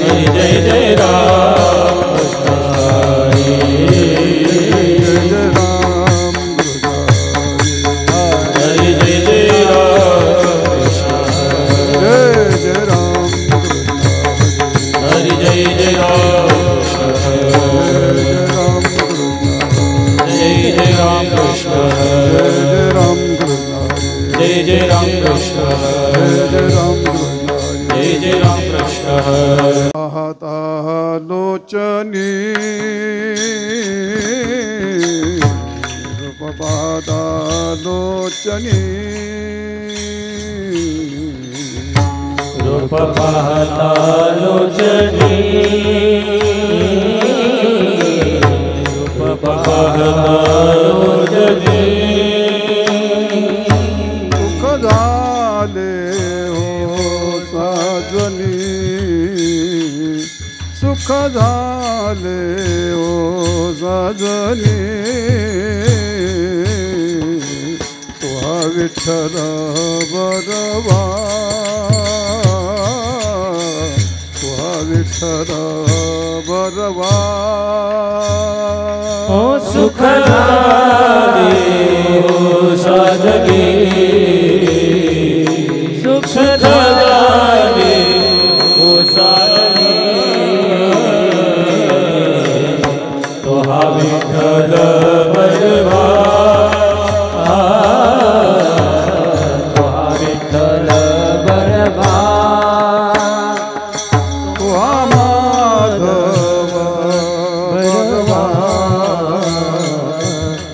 हरि जय जय राम कृष्ण हरि जय राम हरि जय जय राम कृष्ण जय जय राम हरि जय जय राम जय जय राम कृष्ण जय जय राम कृष्ण जय जय राम कृष्ण लोचनी रूपपादा लोचनी रूपपादा लोचनी रूपपादा लोचनी सुख झाले हो साजनी सुख झाले हो साजनी तुहा विठ्ठल बरवा तुहा विठ्ठल बरवा ओ सुख झाले हो साजनी सुख झाले हो साजनी तुहा विठ्ठल बरवा तुहा विठ्ठल बरवा तुहा माधव बरवा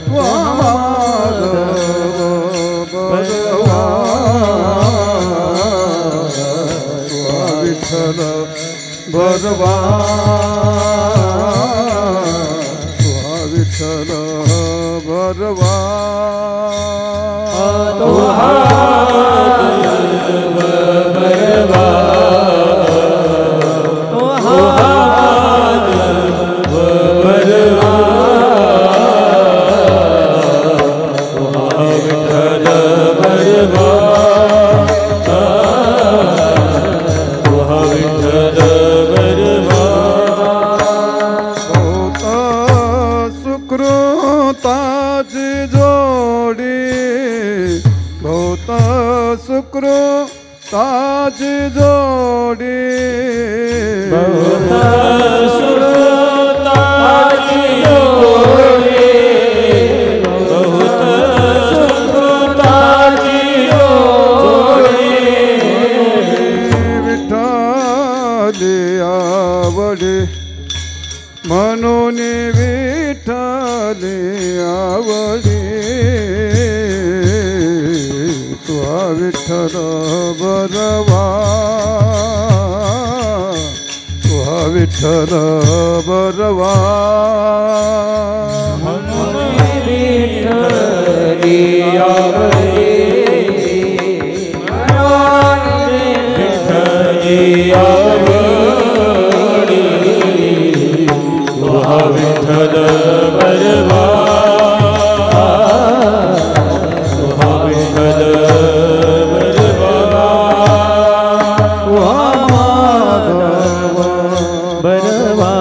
तुहा माधव बरवा तुहा विठ्ठल बरवा तुहा विठ्ठल बरवा तुहा बरवा तुहा बरवा तुहा विठ्ठल बरवा तुहा विठ्ठल बरवा बहुत सुकृताची जोडी बहुत सुकृताची जोडी बहुत सुकृताची जोडी बहुत सुकृताची जोडी विठ्ठली आवडे म्हणून विठ्ठली आवडे तुहा विठ्ठल बरवा तुहा विठ्ठल बरवा विठ्ठली आवडे विठ्ठली आवडे तुहा विठ्ठल बरवा तुहा विठ्ठल बरवा तुहा माधव बरवा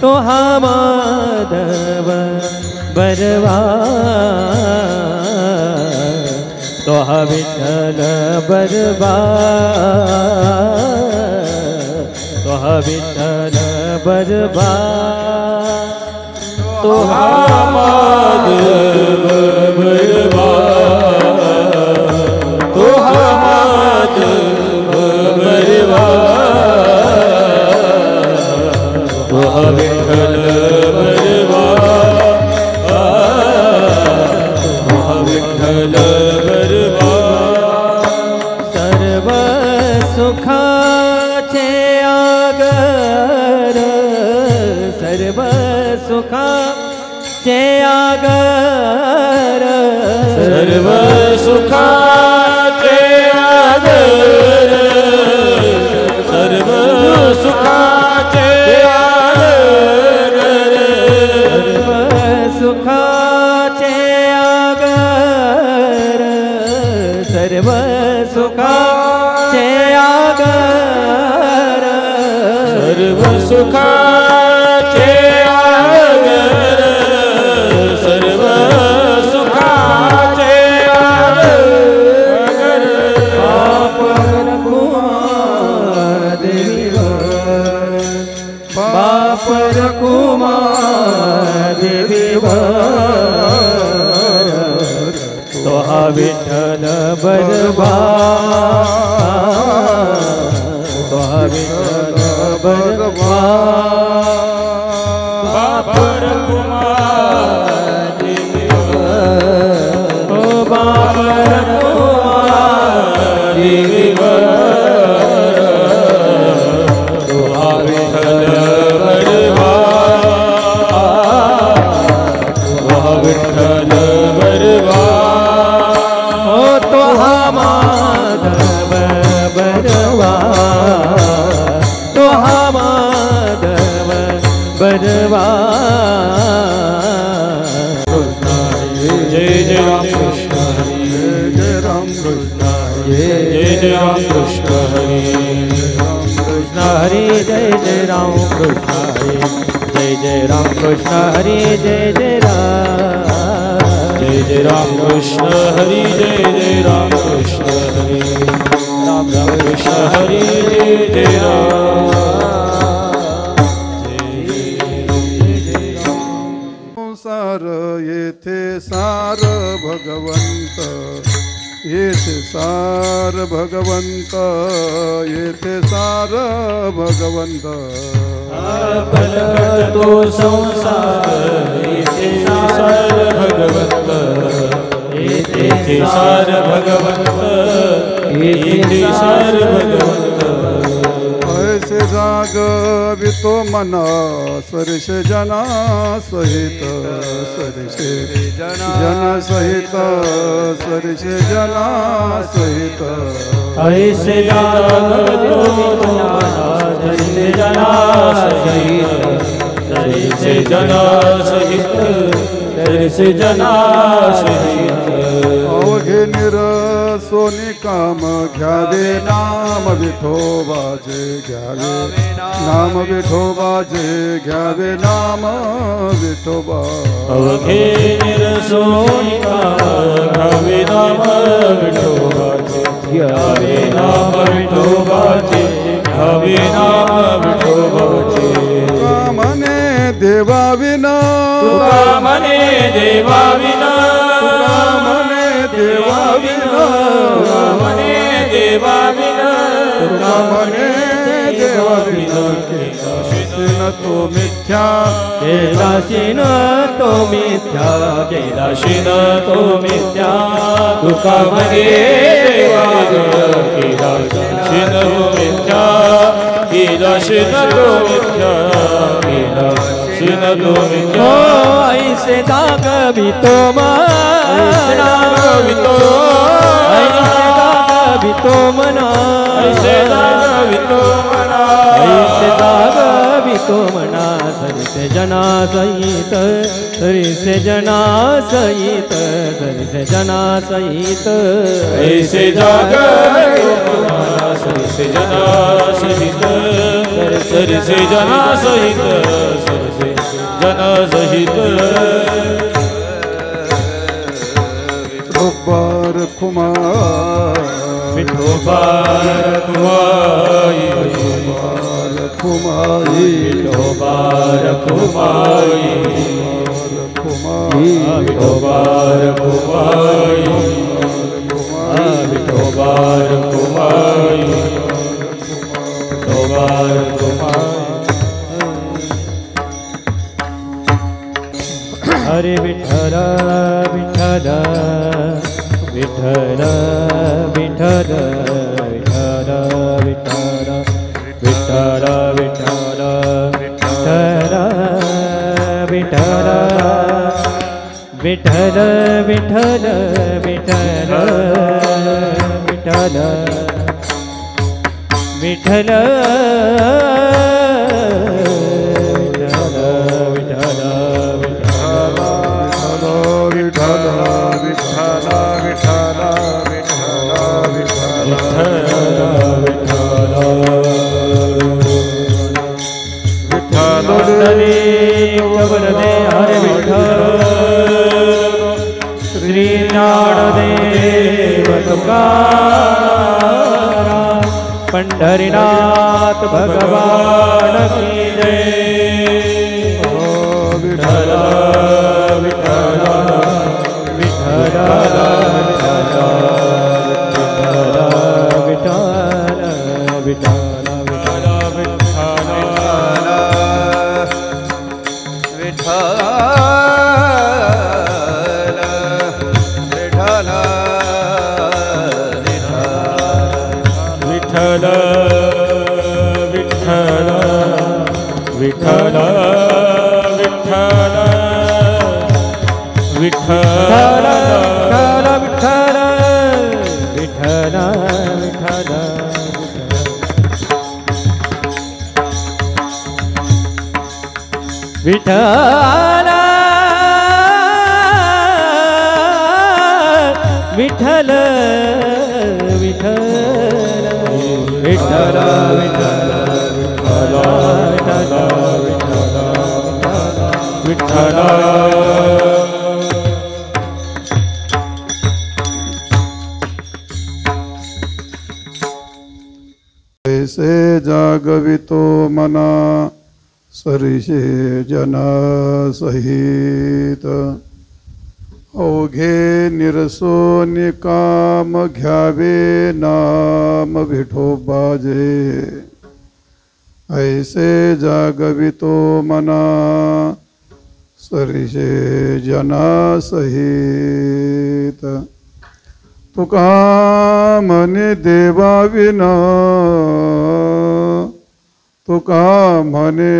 तुहा माधव बरवा तुहा विठ्ठल बरवा तुहा विठ्ठल बरवा तुहा माधव बरवा तुहा माधव बरवा तुहा विठ्ठल बरवा तुहा विठ्ठल बरवा सर्व सुखाचे आगर सर्व सुखाचे आगर सर्व सुखाचे आगर सर्व सुखाचे आगर सर्व सुखाचे आगर सर्व सुखाचे आगर सर्व सुखाचे आगर, सर्व सुखाचे आगर, पाप रखुमा देवीवर, पाप रखुमा देवीवर, तो हा विठ्ठल बरबार, तो हा विठ्ठल बरबार, पाप रखुमा देवीवर, ओ पाप रखुमा देवीवर, तो हा विठ्ठल बरबार, तो हा विठ्ठल बरबार, ओ तो हा माधव बरबार, तो हा माधव बरबार। जय जय राम कृष्ण हरी, जय राम कृष्ण जय जय राम कृष्ण हरी, कृष्ण हरे जय जय राम कृष्ण हरे, जय जय राम कृष्ण हरे, जय जय राम, जय जय राम कृष्ण हरी, जय जय राम कृष्ण हरी, राम राम कृष्ण हरी, जय जय राम, सार येथे सार भगवंत, येथे सार भगवंत, येथे सार भगवंत, कलकट तो संसार, येथे सार भगवंत, येथे सार भगवंत, येथे सार भगवंत, ऐसे जागवितो मना सरसे जना सहित, सरसे जन सहित, सरसे जना सहित, ऐसे जागतो धरिसे जना सहित, धरिसे जना सहित, धरिसे जना सहित, अवघे निरसोनी काम घ्यावे नाम विठोबाचे, घ्यावे नाम विठोबाचे, घ्यावे नाम विठोबा, अवघे निरसोनी घ्यावे नाम विठोबाचे, घ्यावे नाम विठोबाचे, घ्यावे नाम विठोबाचे, कामने देवा विना, कामने देवा विना, कामने देवा विना, कामने देवा विना, कामने देवा विना, केलाशिन तो मिथ्या, केलाशिन तो मिथ्या, केलाशिन तो मिथ्या, तुका म्हणे देवा केलाशिन तो मिथ्या, केलाशिन तो मिथ्या, केलाशिन तो मिथ्या, ऐसे दागवितो मना, ऐसे दागवितो मना, ऐसे दागवितो मना, ऐसे दागवितो मना, सरिसे जना सहित, सरिसे जना सहित, सरिसे जना सहित, ऐसे जागवितो मना, सरिसे जना सहित, सरिसे जना सहित, सरिसे जना सहित, विठोबार कुमार, विठोबार कुमाई, विठोबार कुमारी, विठोबार कुमाई, विठोबार कुमाई, विठोबार कुमाई, विठोबार कुमाई, हरे विठ्ठल विठ्ठल विठ्ठल विठ्ठल विठ्ठल विठ्ठल विठ्ठल विठ्ठल विठ्ठल विठ्ठल विठ्ठल विठ्ठल विठ्ठल विठ्ठल पंढरीनाथ भगवान की जय। विठ्ठल विठ्ठल विठ्ठल विठ्ठल विठ्ठल विठ्ठल विठ्ठल विठ्ठल विठ्ठल विठ्ठल विठ्ठल विठ्ठल विठ्ठल विठ्ठल विठ्ठल विठ्ठल विठ्ठल ऐसे जागवितो मना सरिषे जना सहित अवघे निरसो निकाम घ्यावे नाम विठोबाजे। ऐसे जागवितो मना सरिषे जना सहित तुका म्हणे देवा विना तुका म्हणे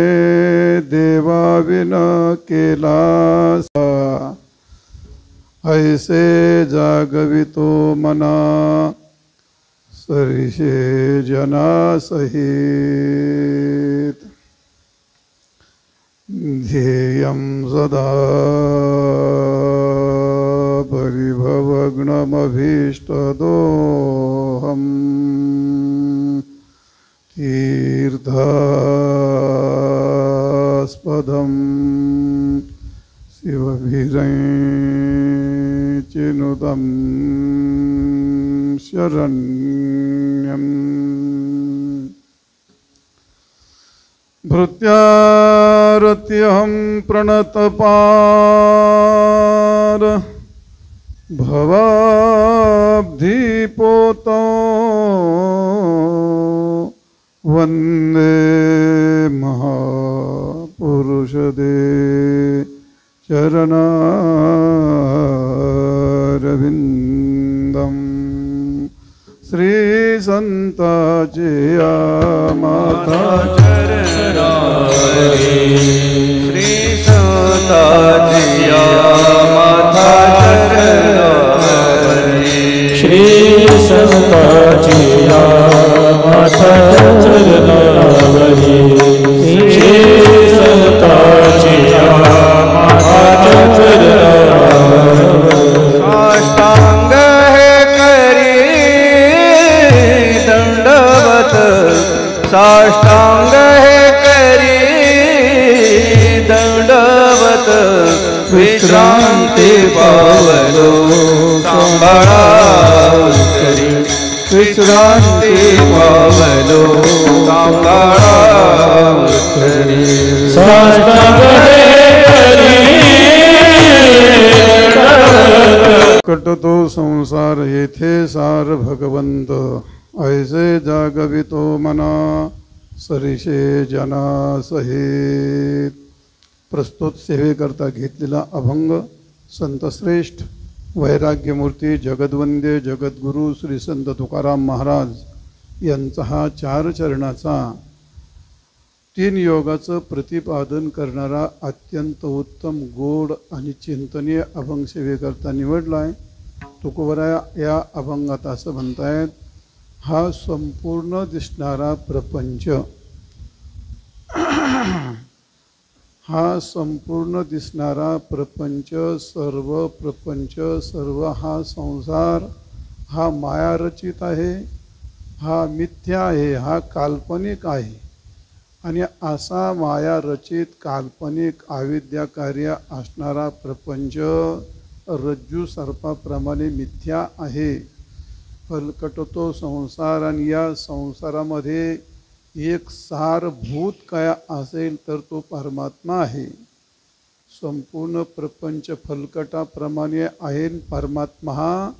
देवा विना केला ऐसे जागवितो मना सरिषे जना सहित ध्येयं सदा परिभवग्नमभीष्टदोहम् तीर्थास्पदं शिवभिरचिनुतं शरण्यम् भृत्यारत्यहं प्रणतपार भवाब्धिपोतो वन्दे महापुरुषदे चरणारविन्दम् श्री संताचे माता श्री संताचे माता श्री संताची माता चरणावरी श्री संताची माता चरणावरी साष्टांग है करी दंडवत साष्टांग है करी दंडवत विश्रांती पावलो सांभाळा करी विश्रांती पावलो सांभाळा करी साष्टांग कटतो संसार येथे सार भगवंत ऐसे जागवितो मना सरिषे जना सहित। प्रस्तुत सेवेकरता घेतलेला अभंग संतश्रेष्ठ वैराग्यमूर्ती जगद्वंद्य जगद्गुरु श्री संत तुकाराम महाराज यांचा हा 4 चरणाचा 3 योगाचं प्रतिपादन करणारा अत्यंत उत्तम गोड आणि चिंतनीय अभंग सेवेकरता निवडला आहे। तुकोबराया या अभंगात असं म्हणतायत, हा संपूर्ण दिसणारा प्रपंच हा संपूर्ण दिसणारा प्रपंच सर्व प्रपंच सर्व हा संसार हा मायारचित आहे, हा मिथ्या आहे, हा काल्पनिक आहे। आणि असा मायारचित काल्पनिक अविद्याकार्य असणारा प्रपंच रज्जू सर्पाप्रमाणे मिथ्या आहे। फलकट तो संसार, आणि या संसारामध्ये एक सारभूत काय असेल तर तो परमात्मा आहे. संपूर्ण प्रपंच फलकटाप्रमाणे आहे, परमात्मा हा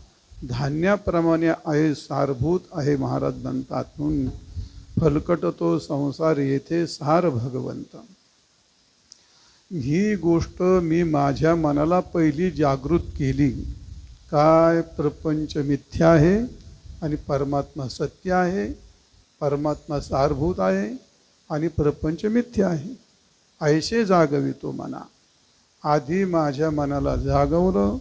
धान्याप्रमाणे आहे, सारभूत आहे. महाराज म्हणतात म्हणून फलकट तो संसार, येथे सार भगवंत. ही गोष्ट मी माझ्या मनाला पहिली जागृत केली. काय? प्रपंच मिथ्या आहे आणि परमात्मा सत्य आहे, परमात्मा सारभूत आहे आणि प्रपंच मिथ्या आहे. ऐसे जागवितो मना. आधी माझ्या मनाला जागवलं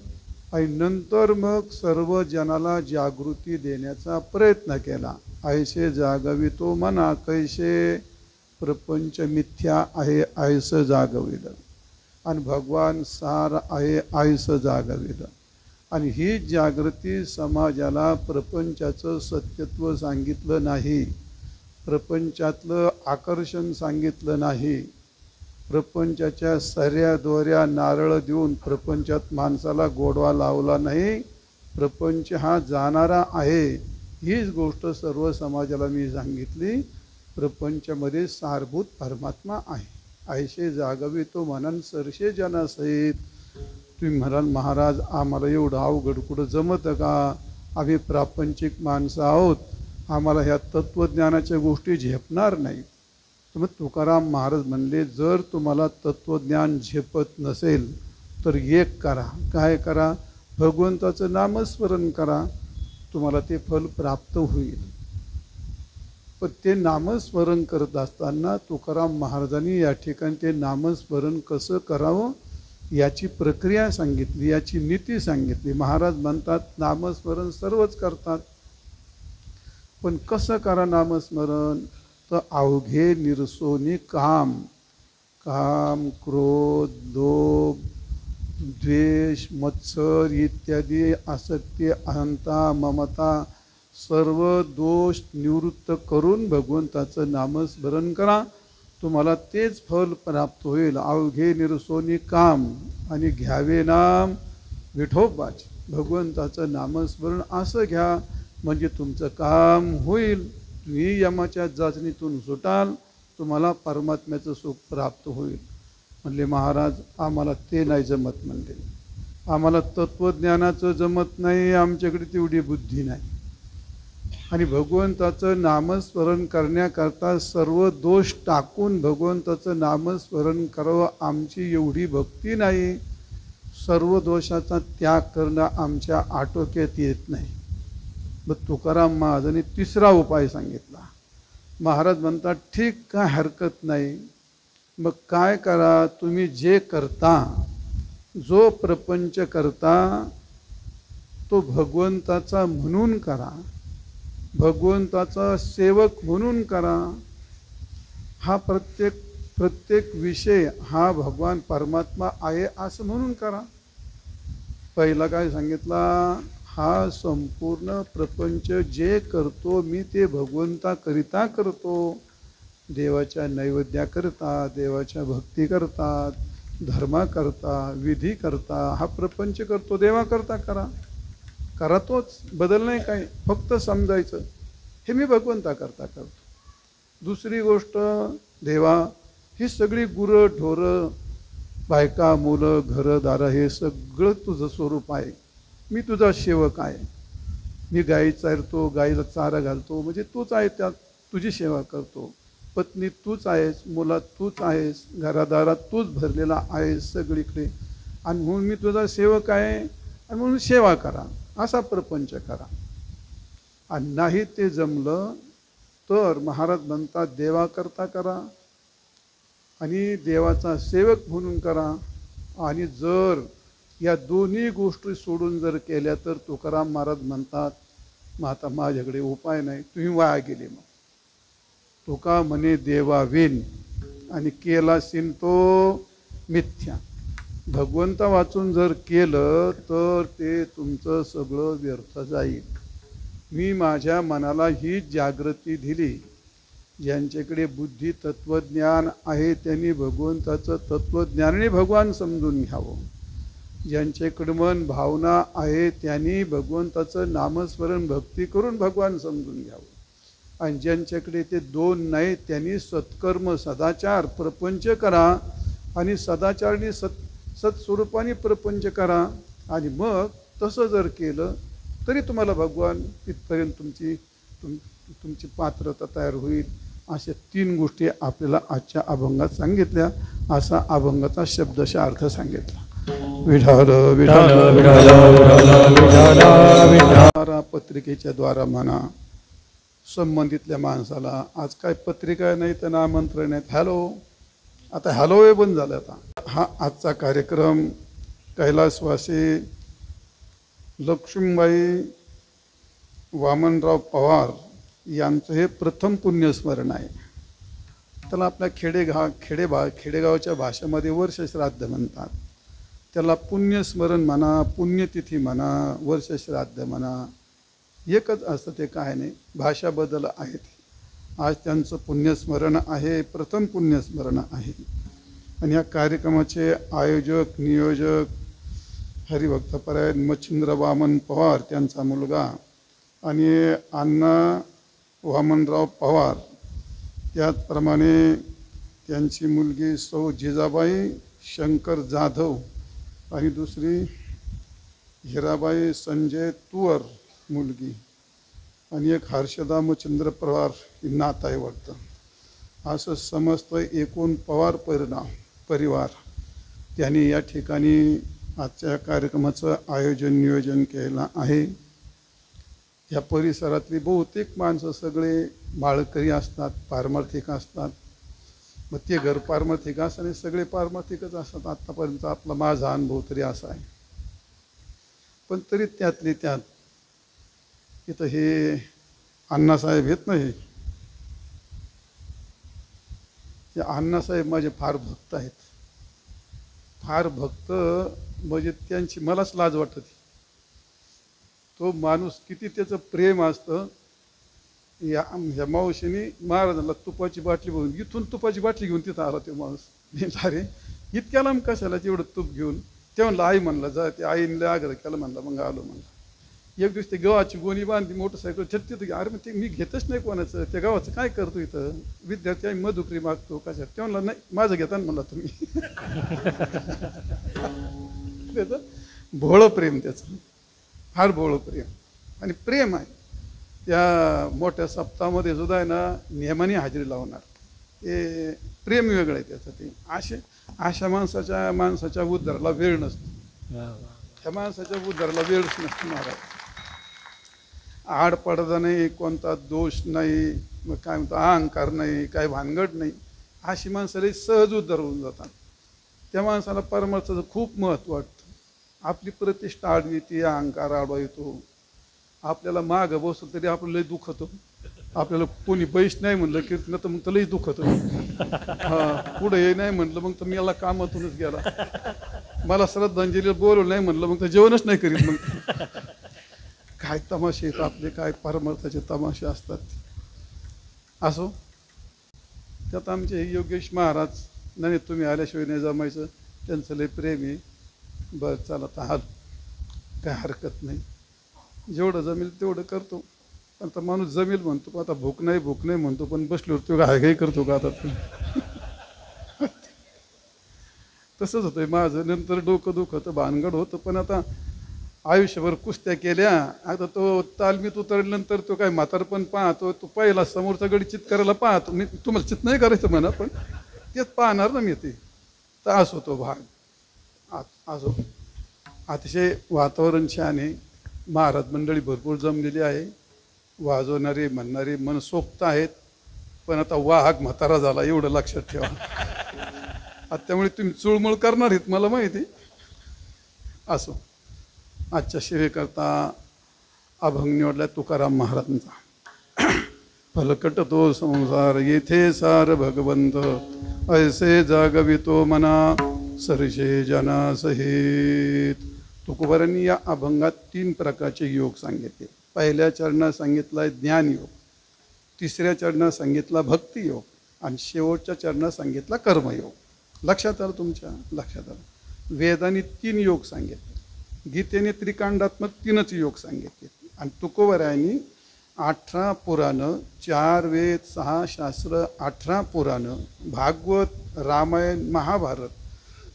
आणि नंतर मग सर्व जनाला जागृती देण्याचा प्रयत्न केला. ऐसे जागवितो मना, कैसे? प्रपंच मिथ्या आहे ऐसं जागविलं, आणि भगवान सार आहे ऐसं जागविलं. आणि ही जागृती समाजाला प्रपंचाचं सत्यत्व सांगितलं नाही, प्रपंचातलं आकर्षण सांगितलं नाही, प्रपंचाच्या सऱ्या दोऱ्या नारळ देऊन प्रपंचात माणसाला गोडवा लावला नाही. प्रपंच हा जाणारा आहे, हीच गोष्ट सर्व समाजाला मी सांगितली. प्रपंचामध्ये सारभूत परमात्मा आहे. ऐसे जागवितो म्हणून सरसे जनासहित. तुम्ही म्हणाल महाराज आम्हाला एवढं अवघड कुठं जमतं का? आम्ही प्रापंचिक माणसं आहोत, आम्हाला ह्या तत्त्वज्ञानाच्या गोष्टी झेपणार नाही. तर मग तुकाराम महाराज म्हणले, जर तुम्हाला तत्त्वज्ञान झेपत नसेल तर एक करा. काय करा? भगवंताचं नामस्मरण करा, तुम्हाला ते फल प्राप्त होईल. पण ते नामस्मरण करत असताना तुकाराम महाराजांनी या ठिकाणी ते नामस्मरण कसं करावं याची प्रक्रिया सांगितली, याची नीती सांगितली. महाराज म्हणतात नामस्मरण सर्वच करतात, पण कसं करा नामस्मरण? तर अवघे निरसोनी काम, काम, क्रोध, लोभ, द्वेष, मत्सर इत्यादी आसक्ती, अहंता, ममता सर्व दोष निवृत्त करून भगवंताचं नामस्मरण करा, तुम्हाला तेच फल प्राप्त होईल. अवघे निरसोनी काम, आणि घ्यावे नाम विठोबाचे. भगवंताचं नामस्मरण असं घ्या म्हणजे तुमचं काम होईल. तुम्ही यमाच्या जाचणीतून सुटाल, तुम्हाला परमात्म्याचं सुख प्राप्त होईल. म्हणले महाराज आम्हाला ते नाही जमत. म्हणले आम्हाला तत्त्वज्ञानाचं जमत नाही, आमच्याकडे तेवढी बुद्धी नाही. आणि भगवंताचं नामस्मरण करण्याकरता सर्व दोष टाकून भगवंताचं नामस्मरण करावं, आमची एवढी भक्ती नाही. सर्व दोषाचा त्याग करणं आमच्या आटोक्यात येत नाही. मग तुकाराम महाराजांनी तिसरा उपाय सांगितला. महाराज म्हणतात ठीक, काय हरकत नाही. मग काय करा? तुम्ही जे करता, जो प्रपंच करता तो भगवंताचा म्हणून करा, भगवंताचा सेवक म्हणून करा. हा प्रत्येक विषय हा भगवान परमात्मा आहे असं म्हणून करा. पहिला काय सांगितला? हा संपूर्ण प्रपंच जे करतो मी ते भगवंताकरिता करतो. देवाच्या नैवेद्याकरता, देवाच्या भक्ती करता, धर्माकरता, विधी करता हा प्रपंच करतो. देवाकरता करा, करा तोच, बदल नाही काय. फक्त समजायचं हे मी भगवंताकरता करतो. दुसरी गोष्ट, देवा ही सगळी गुरं ढोरं बायका मुलं घरं दारं हे सगळं तुझं स्वरूप आहे. मी तुझा सेवक आहे. मी गाई चारतो, गाईला चारा घालतो, म्हणजे तूच आहे, त्यात तुझी सेवा करतो. पत्नी तूच आहेस, मुलात तूच आहेस, घरादारात तूच भरलेला आहेस सगळीकडे, आणि म्हणून मी तुझा सेवक आहे आणि म्हणून सेवा करा, असा प्रपंच करा. आणि नाही ते जमलं तर महाराज म्हणतात देवाकरता करा आणि देवाचा सेवक म्हणून करा. आणि जर या दोन्ही गोष्टी सोडून जर केल्या तर तुकाराम महाराज म्हणतात मग आता माझ्याकडे उपाय नाही, तुम्ही वाया गेले. मग तुका म्हणे देवा विन, आणि केला सिन तो मिथ्या. भगवंता वाचून जर केलं तर ते तुमचं सगळं व्यर्थ जाईल. मी माझ्या मनाला ही जागृती दिली. ज्यांच्याकडे बुद्धी तत्वज्ञान आहे त्यांनी भगवंताचं तत्वज्ञानाने भगवान समजून घ्यावं. ज्यांच्याकडे मन भावना आहे त्यांनी भगवंताचं नामस्मरण भक्ती करून भगवान समजून घ्यावं, आणि ज्यांच्याकडे ते दोन नाही त्यांनी सत्कर्म सदाचार प्रपंच करा, आणि सदाचारने सत्स्वरूपाने प्रपंच करा, आणि मग तसं जर केलं तरी तुम्हाला भगवान तिथपर्यंत तुमची पात्रता तयार होईल. अशा 3 गोष्टी आपल्याला आजच्या अभंगात सांगितल्या. असा अभंगाचा शब्दशः अर्थ सांगितला. विठाल विठाल विठाल पत्रिकेच्या द्वारा म्हणा, संबंधितल्या माणसाला आज काय पत्रिका नाही तर आमंत्रण आहेत. हॅलो, आता हॅलो हे बंद झालं. आता हा आजचा कार्यक्रम कैलासवासी लक्ष्मीबाई वामनराव पवार यांचं हे प्रथम पुण्यस्मरण आहे. त्याला आपल्या खेडेगावच्या भाषेमध्ये वर्षश्राद्ध म्हणतात. त्याला पुण्यस्मरण म्हणा, पुण्यतिथी म्हणा, वर्षश्राद्ध म्हणा, एकच असतं, ते काय नाही, भाषा बदल आहेत. आज त्यांचं पुण्यस्मरण आहे, प्रथम पुण्यस्मरण आहे. आणि या कार्यक्रमाचे आयोजक नियोजक हरिभक्तपरायण मच्छिंद्र वामन पवार त्यांचा मुलगा, आणि अण्णा वामनराव पवार, त्याचप्रमाणे त्यांची मुलगी सौ जिजाबाई शंकर जाधव, आणि दुसरी हिराबाई संजय तुवर मुलगी, आणि एक हर्षदा मच्छिंद्र पवार ही नात आहे वाटतं. असं समस्त एकूण पवार परिवार त्यांनी या ठिकाणी आजच्या कार्यक्रमाचं आयोजन नियोजन केलं आहे. या परिसरातली बहुतेक माणसं सगळे माळकरी असतात, पारमार्थिक असतात. मग ते घर पारमार्थिक असताना सगळे पारमार्थिकच असतात. आत्तापर्यंत आपला माझा अनुभव तरी असा आहे. पण तरी त्यातले त्यात इथं हे अण्णासाहेब येत नाही, ते अण्णासाहेब माझे फार भक्त आहेत. फार भक्त म्हणजे त्यांची मलाच लाज वाटते. तो माणूस किती त्याचं प्रेम असतं. ह्या मावशीने महाराजांना तुपाची बाटली बघून इथून तुपाची बाटली घेऊन तिथं आला तो माणूस. अरे इतक्या लांब कशाला तेवढं तूप घेऊन? ते म्हणलं आई म्हणला जा. ते आईने आग्रह केला, म्हणला मग आलो म्हणला. एक दिवस ते गव्हाची गोणी बांधली मोटरसायकल छत्तीत. अरे मग ते मी घेतच नाही कोणाचं, त्या गावाचं काय करतो इथं? विद्यार्थी आम्ही मधुकरी मागतो कशा? ते म्हणला नाही माझं घेता म्हणला तुम्ही. त्याचं भोळं प्रेम, त्याचं फार भोळं प्रेम आणि प्रेम आहे. त्या मोठ्या सप्ताहामध्ये सुद्धा आहे ना नियमाने हजेरी लावणार. ते प्रेम वेगळं आहे त्याचं. ते अशा माणसाच्या उद्धाराला वेळ नसतो. त्या माणसाच्या उद्धाराला वेळच नसतो महाराज. आडपडदा नाही, कोणता दोष नाही, मग काय म्हणतो अहंकार नाही, काय भानगड नाही. अशी माणसाला सहज उद्धार होऊन जातात. त्या माणसाला परमार्थाचं खूप महत्त्व वाटतं. आपली प्रतिष्ठा आडवी ती अहंकार आडवा येतो. आपल्याला मागं बसलं तरी आपलं लय दुःख होतं. आपल्याला कोणी बैस नाही म्हणलं कीर्तन तर मग तर लई दुःख होतं. हां पुढे ये नाही म्हटलं मग तर मी याला कामातूनच गेला. मला श्रद्धांजलीला बोलवलं नाही म्हणलं मग तर जेवणच नाही करीत. मग काय तमाशे आहेत आपले, काय परमार्थाचे तमाशे असतात. असो त्यात आमचे योगेश महाराज नाही तुम्ही आल्याशिवाय नाही जमायचं, त्यांचं लय प्रेम आहे. बरं चला तर हाल काय हरकत नाही, जेवढं जमेल तेवढं करतो. पण आता माणूस जमेल म्हणतो, पण आता भूक नाही म्हणतो, पण बसल्यावर तो घाई करतो का आता? तसंच होतं माझं. नंतर डोकं दुखतं, भानगड होतं. पण आता आयुष्यभर कुस्त्या केल्या. आता तो तालमीत उतरल्यानंतर तो काय म्हातारपण पाहतो. तो पहिला समोरचा गडी चित करायला पाहतो. मी तुम्हाला चित नाही करायचं म्हणा, पण तेच पाहणार ना मी. ते तर असो तो भाग असो. अतिशय वातावरण छान आहे. महाराज मंडळी भरपूर जमलेली आहे. वाजवणारे म्हणणारे मनसोक्त आहेत. पण आता वाहक म्हातारा झाला एवढं लक्षात ठेवा. आता त्यामुळे तुम्ही चुळमुळ करणार आहेत मला माहिती. असो आजच्या सेवेकरता अभंग निवडला तुकाराम महाराजांचा. फलकट तो संसार येथे सार भगवंत, ऐसे जागवितो मना सरशे जना सहित. तुकोबारांनी या अभंगात 3 प्रकारचे योग सांगितले. पहिल्या चरणात सांगितला ज्ञानयोग, तिसऱ्या चरणात सांगितला भक्तियोग, आणि शेवटच्या चरणात सांगितला कर्मयोग. लक्षात आलं तुमच्या? लक्षात आलं. वेदाने 3 योग सांगितले, गीतेने त्रिकांडात्मक 3च योग सांगितले, आणि तुकोबरायांनी 18 पुराणं, 4 वेद, 6 शास्त्र, 18 पुराणं, भागवत, रामायण, महाभारत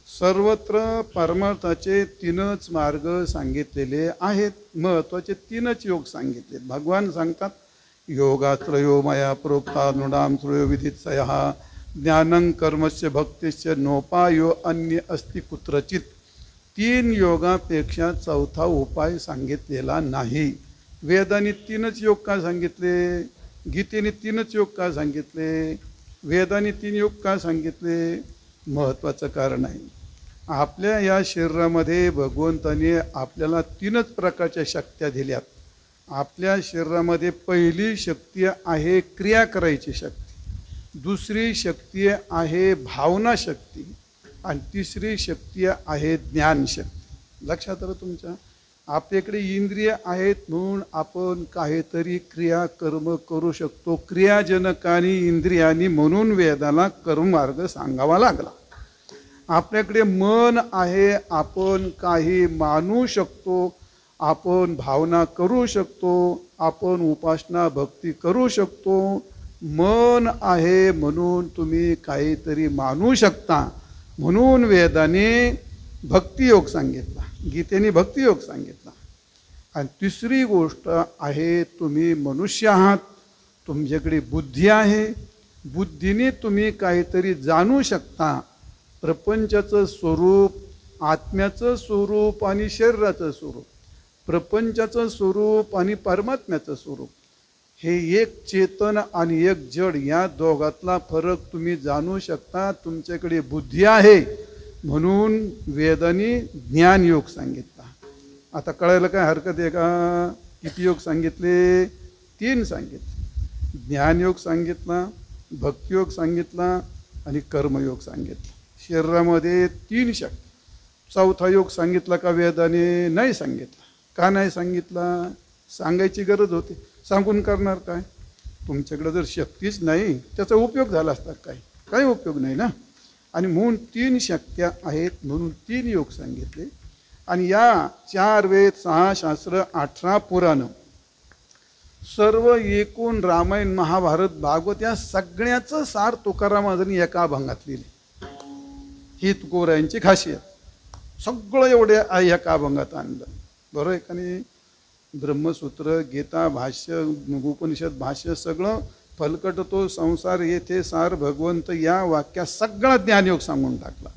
सर्वत्र परमार्थाचे 3च मार्ग सांगितलेले आहेत. महत्त्वाचे 3च योग सांगितले. भगवान सांगतात योगात्रयो मया प्रोक्ता नृणाम त्रयो विधित्सयः ज्ञानं कर्मस्य भक्तिश्च नोपायो अन्य अस्ति कुत्रचित. 3 योगापेक्षा चौथा उपाय सांगितलेला नाही. वेदाने 3च योग का सांगितले, गीतेने 3च योग का सांगितले, वेदाने 3 योग का सांगितले? महत्त्वाचं कारण आहे. आपल्या या शरीरामध्ये भगवंताने आपल्याला 3च प्रकारच्या शक्त्या दिल्यात. आपल्या शरीरामध्ये पहिली शक्ती आहे क्रिया करायची शक्ती, दुसरी शक्ती आहे भावना शक्ती, आणि तिसरी शक्ती आहे ज्ञान शक्ती. लक्षात आलं तुमच्या? आपल्याकडे इंद्रिय आहेत म्हणून आपण काहीतरी क्रिया कर्म करू शकतो. क्रियाजनकानी इंद्रियानी म्हणून वेदाला कर्ममार्ग सांगावा लागला. आपल्याकडे मन आहे, आपण काही मानू शकतो, आपण भावना करू शकतो, आपण उपासना भक्ती करू शकतो. मन आहे म्हणून तुम्ही काहीतरी मानू शकता, म्हणून वेदाने भक्तियोग सांगितला, गीतेने भक्तियोग सांगितला. आणि तिसरी गोष्ट आहे तुम्ही मनुष्य आहात, तुमच्याकडे बुद्धी आहे, बुद्धीने तुम्ही काहीतरी जाणू शकता. प्रपंचाचं स्वरूप, आत्म्याचं स्वरूप आणि शरीराचं स्वरूप, प्रपंचाचं स्वरूप आणि परमात्म्याचं स्वरूप, हे एक चेतन आणि एक जड, या दोघातला फरक तुम्ही जाणू शकता. तुमच्याकडे बुद्धी आहे म्हणून वेदाने ज्ञानयोग सांगितला. आता कळायला काय हरकत आहे का? किती योग सांगितले? 3 सांगितले. ज्ञानयोग सांगितला, भक्तियोग सांगितला आणि कर्मयोग सांगितला. शरीरामध्ये 3 शक्ती. चौथा योग सांगितला का वेदाने? नाही सांगितला. का नाही सांगितला? सांगायची गरज होती. सांगून करणार काय? तुमच्याकडे जर शक्तीच नाही त्याचा उपयोग झाला असता काय? काही उपयोग नाही ना. आणि म्हणून 3 शक्त्या आहेत म्हणून 3 योग सांगितले. आणि या 4 वेद, 6 शास्त्र, 18 पुराणं, सर्व एकूण रामायण, महाभारत, भागवत या सगळ्याचं सार तुकाराम महाराजांनी एका अभंगात लिहिले. ही तुकोबरायांची खासियत. सगळं एवढे एका अभंगात आणलं. बरोबर आहे का नाही? ब्रह्मसूत्र, गीता, भाष्य, उपनिषद भाष्य, सगळं फलकट तो संसार येथे सार भगवंत, या वाक्यात सगळा ज्ञानयोग सांगून टाकला.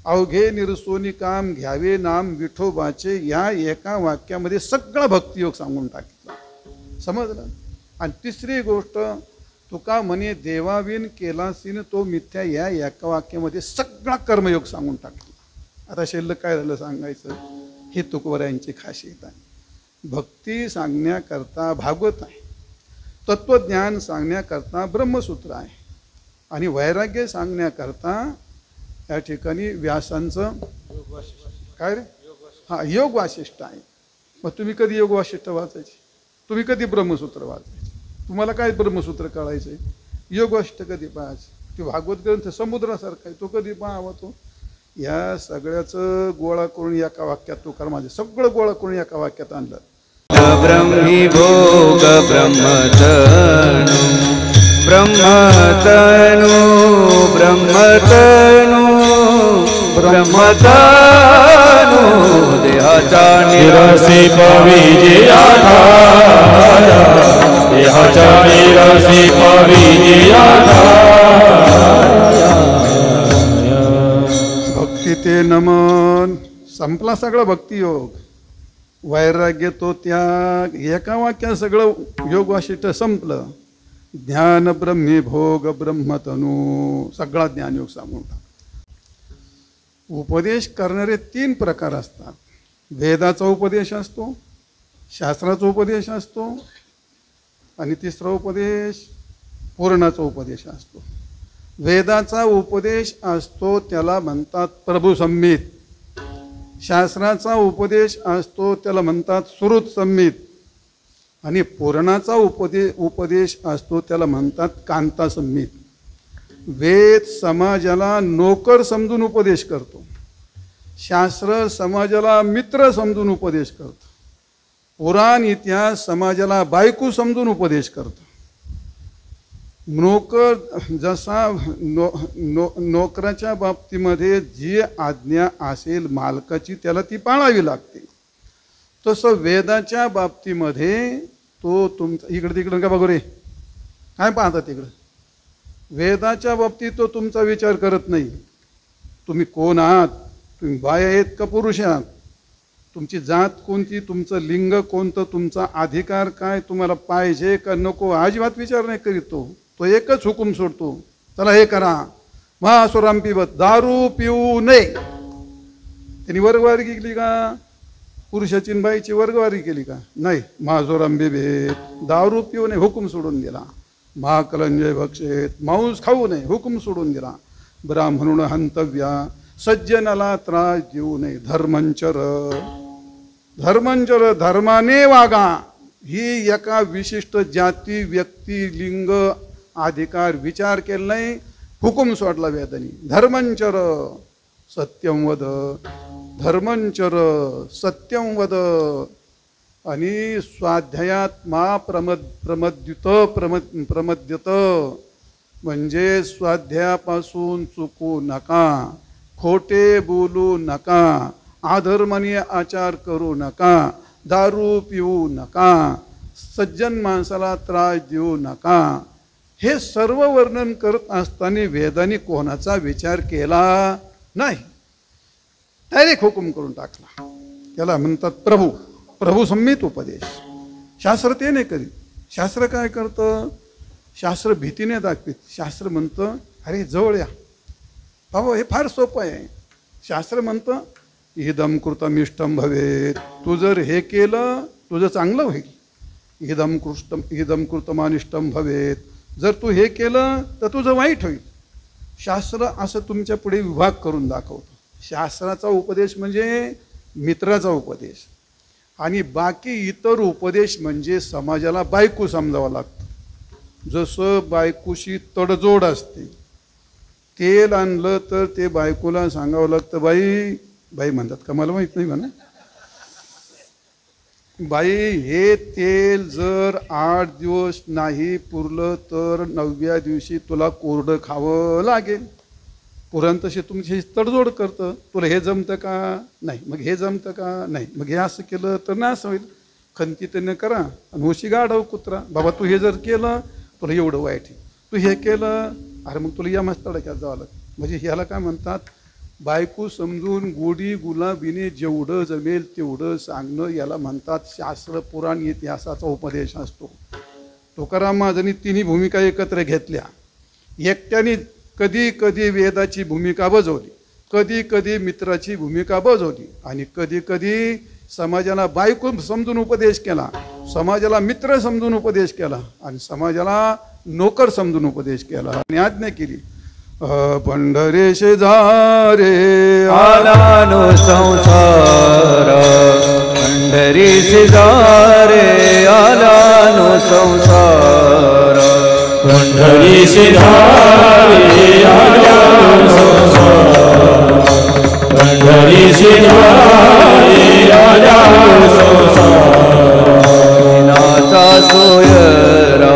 अवघे निरसोनी काम घ्यावे नाम विठोबाचे, या एका वाक्यामध्ये सगळा भक्तियोग सांगून टाकला. समजलं? आणि तिसरी गोष्ट, तुका म्हणे देवाविन केलासीन तो मिथ्या, या एका वाक्यामध्ये सगळा कर्मयोग सांगून टाकला. आता शिल्लक काय झालं सांगायचं? हे तुकोबरायांची खासियत आहे. भक्ती सांगण्याकरता भागवत आहे, तत्वज्ञान सांगण्याकरता ब्रह्मसूत्र आहे, आणि वैराग्य सांगण्याकरता या ठिकाणी व्यासांचं काय रे योग वासिष्ठ आहे. मग तुम्ही कधी योग वासिष्ठ वाचायचे? तुम्ही कधी ब्रह्मसूत्र वाचायचे? तुम्हाला काय ब्रह्मसूत्र कळायचं आहे? योग वासिष्ठ कधी पाहायचं? ते भागवत ग्रंथ समुद्रासारखा आहे, तो कधी पाहावा? तो या सगळ्याचं गोळा करून एका वाक्यात तुकाराम माझे सगळं गोळा करून एका वाक्यात आणलं. ब्रह्मी भोग ब्रह्मतनु ब्रह्मतनु ब्रह्मतनु ब्रह्मतनु देहाचा निरसी पविजयाधारा, देहाचा निरसी पविजयाधारा. भक्ती ते नमन. संपला सगळा भक्तियोग. वैराग्य तो त्याग, एका वाक्यात सगळं योग वासिष्ठ संपलं. ज्ञान ब्रह्मी भोग ब्रह्मतनु, सगळा ज्ञानयोग सांगून टाक. उपदेश करणारे 3 प्रकार असतात. वेदाचा उपदेश असतो, शास्त्राचा उपदेश असतो, आणि तिसरा उपदेश पुराणाचा उपदेश असतो. वेदाचा उपदेश असतो त्याला म्हणतात प्रभू संहित. शास्त्राचा उपदेश असतो त्याला म्हणतात श्रुत संहित. आणि पुराणाचा उपदेश असतो त्याला म्हणतात कांता संहित. वेद समाजाला नोकर समजून उपदेश करतो. शास्त्र समाजाला मित्र समजून उपदेश करतं, पुराण इतिहास समाजाला बायको समजून उपदेश करतं. नोकर जसा नोकराच्या बाबतीमध्ये जी आज्ञा असेल मालकाची त्याला ती पाळावी लागते, तसं वेदाच्या बाबतीमध्ये तो तुमचा इकडं तिकडं का बघू रे काय पाहता तिकडं, वेदाच्या बाबतीत तो तुमचा विचार करत नाही. तुम्ही कोण आहात, तुम्ही बाय आहेत का पुरुष आहात, तुमची जात कोणती, तुमचं लिंग कोणतं, तुमचा अधिकार काय, तुम्हाला पाहिजे का नको, अजिबात विचार नाही करीत. तो एकच हुकूम सोडतो, चला हे करा. महासुराम पिबत, दारू पिऊ नये. त्यांनी वर्गवारी केली का, पुरुषाची बाईची वर्गवारी केली का, नाही. महासुराम बिबेत, दारू पिऊ नये हुकूम सोडून दिला. महाकलंजय भक्षेत, मांस खाऊ नये हुकूम सोडून दिला. ब्राह्मणून हंतव्या, सज्जनाला त्रास देऊ नये. धर्मंचर, धर्मंचर धर्माने वागा. ही एका विशिष्ट जाती, व्यक्ती, लिंग, अधिकार विचार केला नाही, हुकूम सोडला वेदानी. धर्मंचर सत्यम वद, धर्मंचर सत्यम वद. आणि स्वाध्यायात मा प्रमद्यत म्हणजे स्वाध्यायापासून चुकू नका, खोटे बोलू नका, अधर्माने आचार करू नका, दारू पिऊ नका, सज्जन माणसाला त्रास देऊ नका. हे सर्व वर्णन करत असताना वेदांनी कोणाचा विचार केला नाही, डायरेक्ट हुकूम करून टाकला. त्याला म्हणतात प्रभू, प्रभू संमित उपदेश. शास्त्र ते नाही करीत. शास्त्र काय करतं, शास्त्र भीतीने दाखवित. शास्त्र म्हणतं अरे जवळ या बाबा, हे फार सोपं आहे. शास्त्र म्हणतं इदम कृतम इष्टम भवेत, तू जर हे केलं तुझं चांगलं होईल. इदम कृतमानिष्टम भवेत, जर तू हे केलं तर तुझं वाईट होईल. शास्त्र असं तुमच्या पुढे विभाग करून दाखवतं. शास्त्राचा उपदेश म्हणजे मित्राचा उपदेश, आणि बाकी इतर उपदेश म्हणजे समाजाला बायको समजावं लागतं. जसं बायकोशी तडजोड असते, तेल आणलं तर ते बायकोला सांगावं लागतं, बाई बाई म्हणतात का मला माहीत नाही म्हणा, बाई हे तेल जर 8 दिवस नाही पुरलं तर 9व्या दिवशी तुला कोरडं खावं लागेल. पुराण तसे तुमची तडजोड करतं, तुला हे जमतं का नाही, मग हे जमतं का नाही, मग हे असं केलं तर ना असं होईल. खंतीतनं करा आणि होशी गाढव कुत्रा, बाबा तू हे जर केलं तुला एवढं वाईट आहे, तू हे केलं अरे मग तुला या मस्त तडक्यात जावं लागतं. म्हणजे ह्याला काय म्हणतात, बायको समजून गोडी गुलाबीने जेवढं जमेल तेवढं सांगणं, याला म्हणतात शास्त्र. पुराण इतिहासाचा उपदेश असतो. तुकाराम महाराजांनी तिन्ही भूमिका एकत्र घेतल्या. एकट्याने कधी कधी वेदाची भूमिका बजावली, कधी कधी मित्राची भूमिका बजावली, आणि कधी कधी समाजाला बायको समजून उपदेश केला, समाजाला मित्र समजून उपदेश केला, आणि समाजाला नोकर समजून उपदेश केला आणि आज्ञा केली. पंढरे शेजारे आला नो संसार, पंढरी शेजारे आला नो संसार, पंढरी शेजारे आला नो संसार, पंढरी शेजारे आला नो संसार. दिनाचा सोयरा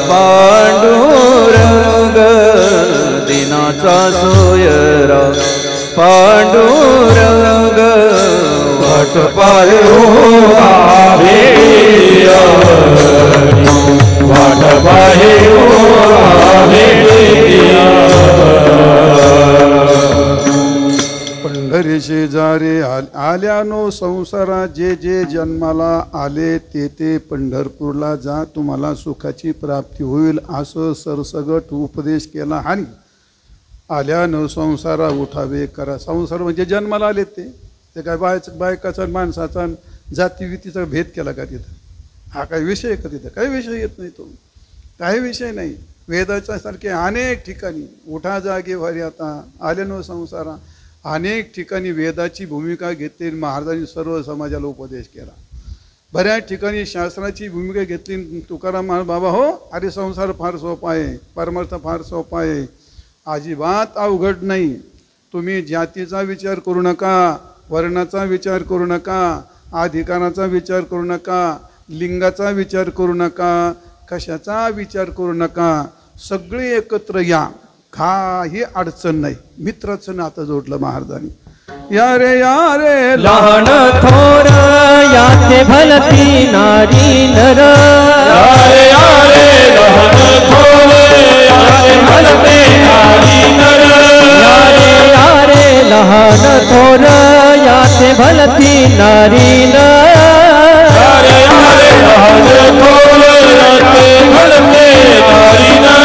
पांडुरंग, दिनाचा सोयरा पांडुरंग, वाट पाहे वाट पाहे पंढरी शेजारे आल्यानो संसारा, जे जे जन्माला आले ते ते पंढरपूरला जा, तुम्हाला सुखाची प्राप्ती होईल, असं सरसगट उपदेश केला. आणि आल्यानं संसारा उठावे करा. संसार म्हणजे जन्माला आले ते काय बायकाचा माणसाचा जातीवितीचा भेद केला का तिथं, हा काही विषय का तिथं, काही विषय येत नाही. तो काही विषय नाही. वेदाच्या सारखे अनेक ठिकाणी उठा जागे व्हारी आता आल्यानं संसारा, अनेक ठिकाणी वेदाची भूमिका घेतली. महाराजांनी सर्व समाजाला उपदेश केला. बऱ्याच ठिकाणी शास्त्राची भूमिका घेतली. तुकाराम महाराज बाबा हो, अरे संसार फार सोपा आहे, परमार्थ फार सोपा आहे, अजिबात अवघड नाही. तुम्ही जातीचा विचार करू नका, वर्णाचा विचार करू नका, अधिकाराचा विचार करू नका, लिंगाचा विचार करू नका, कशाचा विचार करू नका. सगळे एकत्र या, काही अडचण नाही. मित्राचं नातं जोडलं महाराजांनी. या रे लहान थोर याचे भलती नारी नर. यारे लहान थोर याचे भलते नारी नर. यारे लहान थोर याचे भलती नारी नर. यारे लहान थोर याचे भलते नारी नर.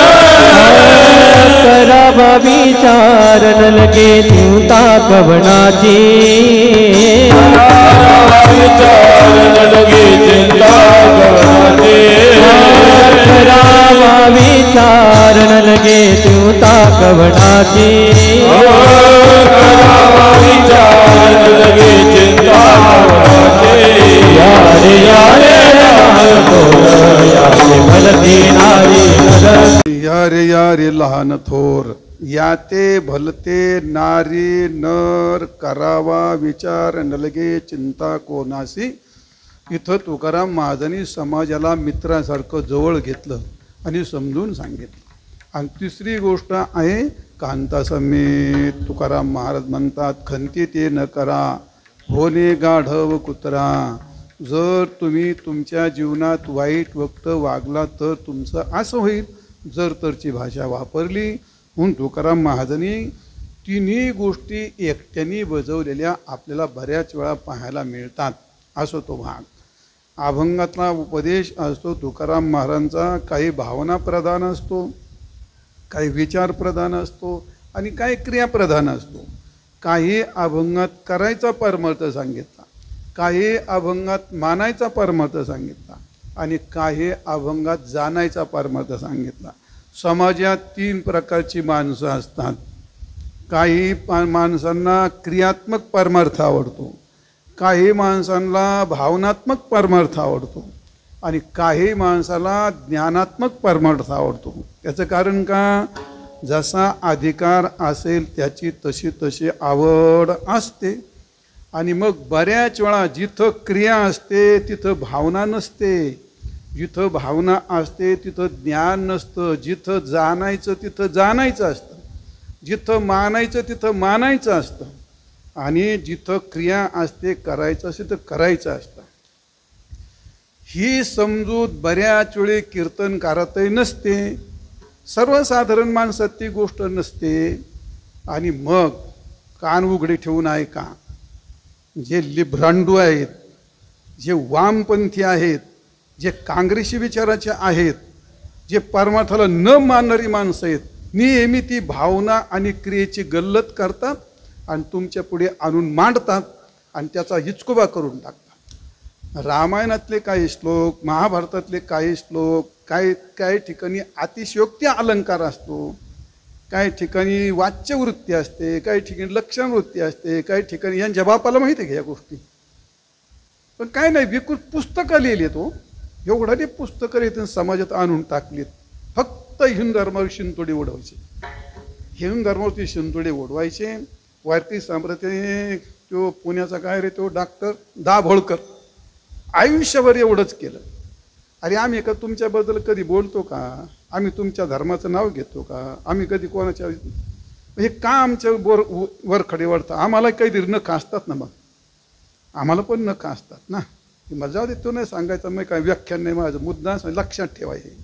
करावा विचार न लगे चिंता कवनाची. विचार न लगे चिंता कवनाची. करावा विचार न लगे चिंता कवनाची. करावा विचार न लगे चिंता कवनाची. यारे यारे याचे भलती नारी नर. या रे लहान थोर याते भलते नारी नर. करावा विचार नलगे चिंता कोणासी. इथं तुकाराम महाराजांनी समाजाला मित्रासारखं जवळ घेतलं आणि समजून सांगितलं. आणि तिसरी गोष्ट आहे कांता समेत. तुकाराम महाराज म्हणतात खंती ते न करा होणे गाढव कुत्रा. जर तुम्ही तुमच्या जीवनात वाईट वक्त वागला तर तुमचं असं होईल. जर तरची भाषा वापरली म्हणून तुकाराम महाराजांनी तिन्ही गोष्टी एकट्याने बजावलेल्या आपल्याला बऱ्याच वेळा पाहायला मिळतात. असो तो भाग. अभंगातला उपदेश असतो तुकाराम महाराजांचा. काही भावना प्रधान असतो, काही विचार प्रधान असतो आणि काही क्रियाप्रधान असतो. काही अभंगात करायचा परमार्थ सांगितला, काही अभंगात मानायचा परमार्थ सांगितला आणि काही अभंगात जाणायचा परमार्थ सांगितला. समाजात 3 प्रकारची माणसं असतात. काही माणसांना क्रियात्मक परमार्थ आवडतो, काही माणसांना भावनात्मक परमार्थ आवडतो आणि काही माणसाला ज्ञानात्मक परमार्थ आवडतो. याचं कारण का? जसा अधिकार असेल त्याची तशी तशी आवड असते. आणि मग बऱ्याच वेळा जिथं क्रिया असते तिथं भावना नसते, जिथं भावना असते तिथं ज्ञान नसतं, जिथं जाणायचं तिथं जाणायचं असतं, जिथं मानायचं तिथं मानायचं असतं आणि जिथं क्रिया असते करायचं असते तर करायचं असतं. ही समजूत बऱ्याच वेळी कीर्तनकारातही नसते, सर्वसाधारण माणसात ती गोष्ट नसते. आणि मग कान उघडे ठेवून ऐका. जे लिभ्रांडू आहेत, जे वामपंथी आहेत, जे काँग्रेसी विचाराचे आहेत, जे परमार्थाला न मानणारी माणसं आहेत, नेहमी ती भावना आणि क्रियेची गल्लत करतात आणि तुमच्या पुढे आणून मांडतात आणि त्याचा हिचकुबा करून टाकतात. रामायणातले काही श्लोक, महाभारतातले काही श्लोक, काही ठिकाणी अतिशयोक्ती अलंकार असतो, काही ठिकाणी वाच्यवृत्ती असते, काही ठिकाणी लक्षणवृत्ती असते, काही ठिकाणी यांच्या बापाला माहिती आहे का या गोष्टी. पण काय नाही, विकृत पुस्तकं लिहिली तो एवढा ते पुस्तकं लिहित समाजात आणून टाकलीत. फक्त हिंदू धर्मावर शिंतोडे उडवायचे, हिंदू धर्मावरती शिंतोडे उडवायचे. वारकरी संप्रदायाने तो पुण्याचा काय रे तो डॉक्टर दाभोळकर आयुष्यभर एवढंच केलं. अरे आम्ही का तुमच्याबद्दल कधी बोलतो का? आम्ही तुमच्या धर्माचं नाव घेतो का? आम्ही कधी कोणाच्या हे का आमच्या वर खडे वाढतं? आम्हाला काहीतरी नख असतात ना, मग आम्हाला पण नख असतात ना. मजा देतो नाही सांगायचं, मग काय व्याख्यान नाही माझं. मुद्दा लक्षात ठेवायचे.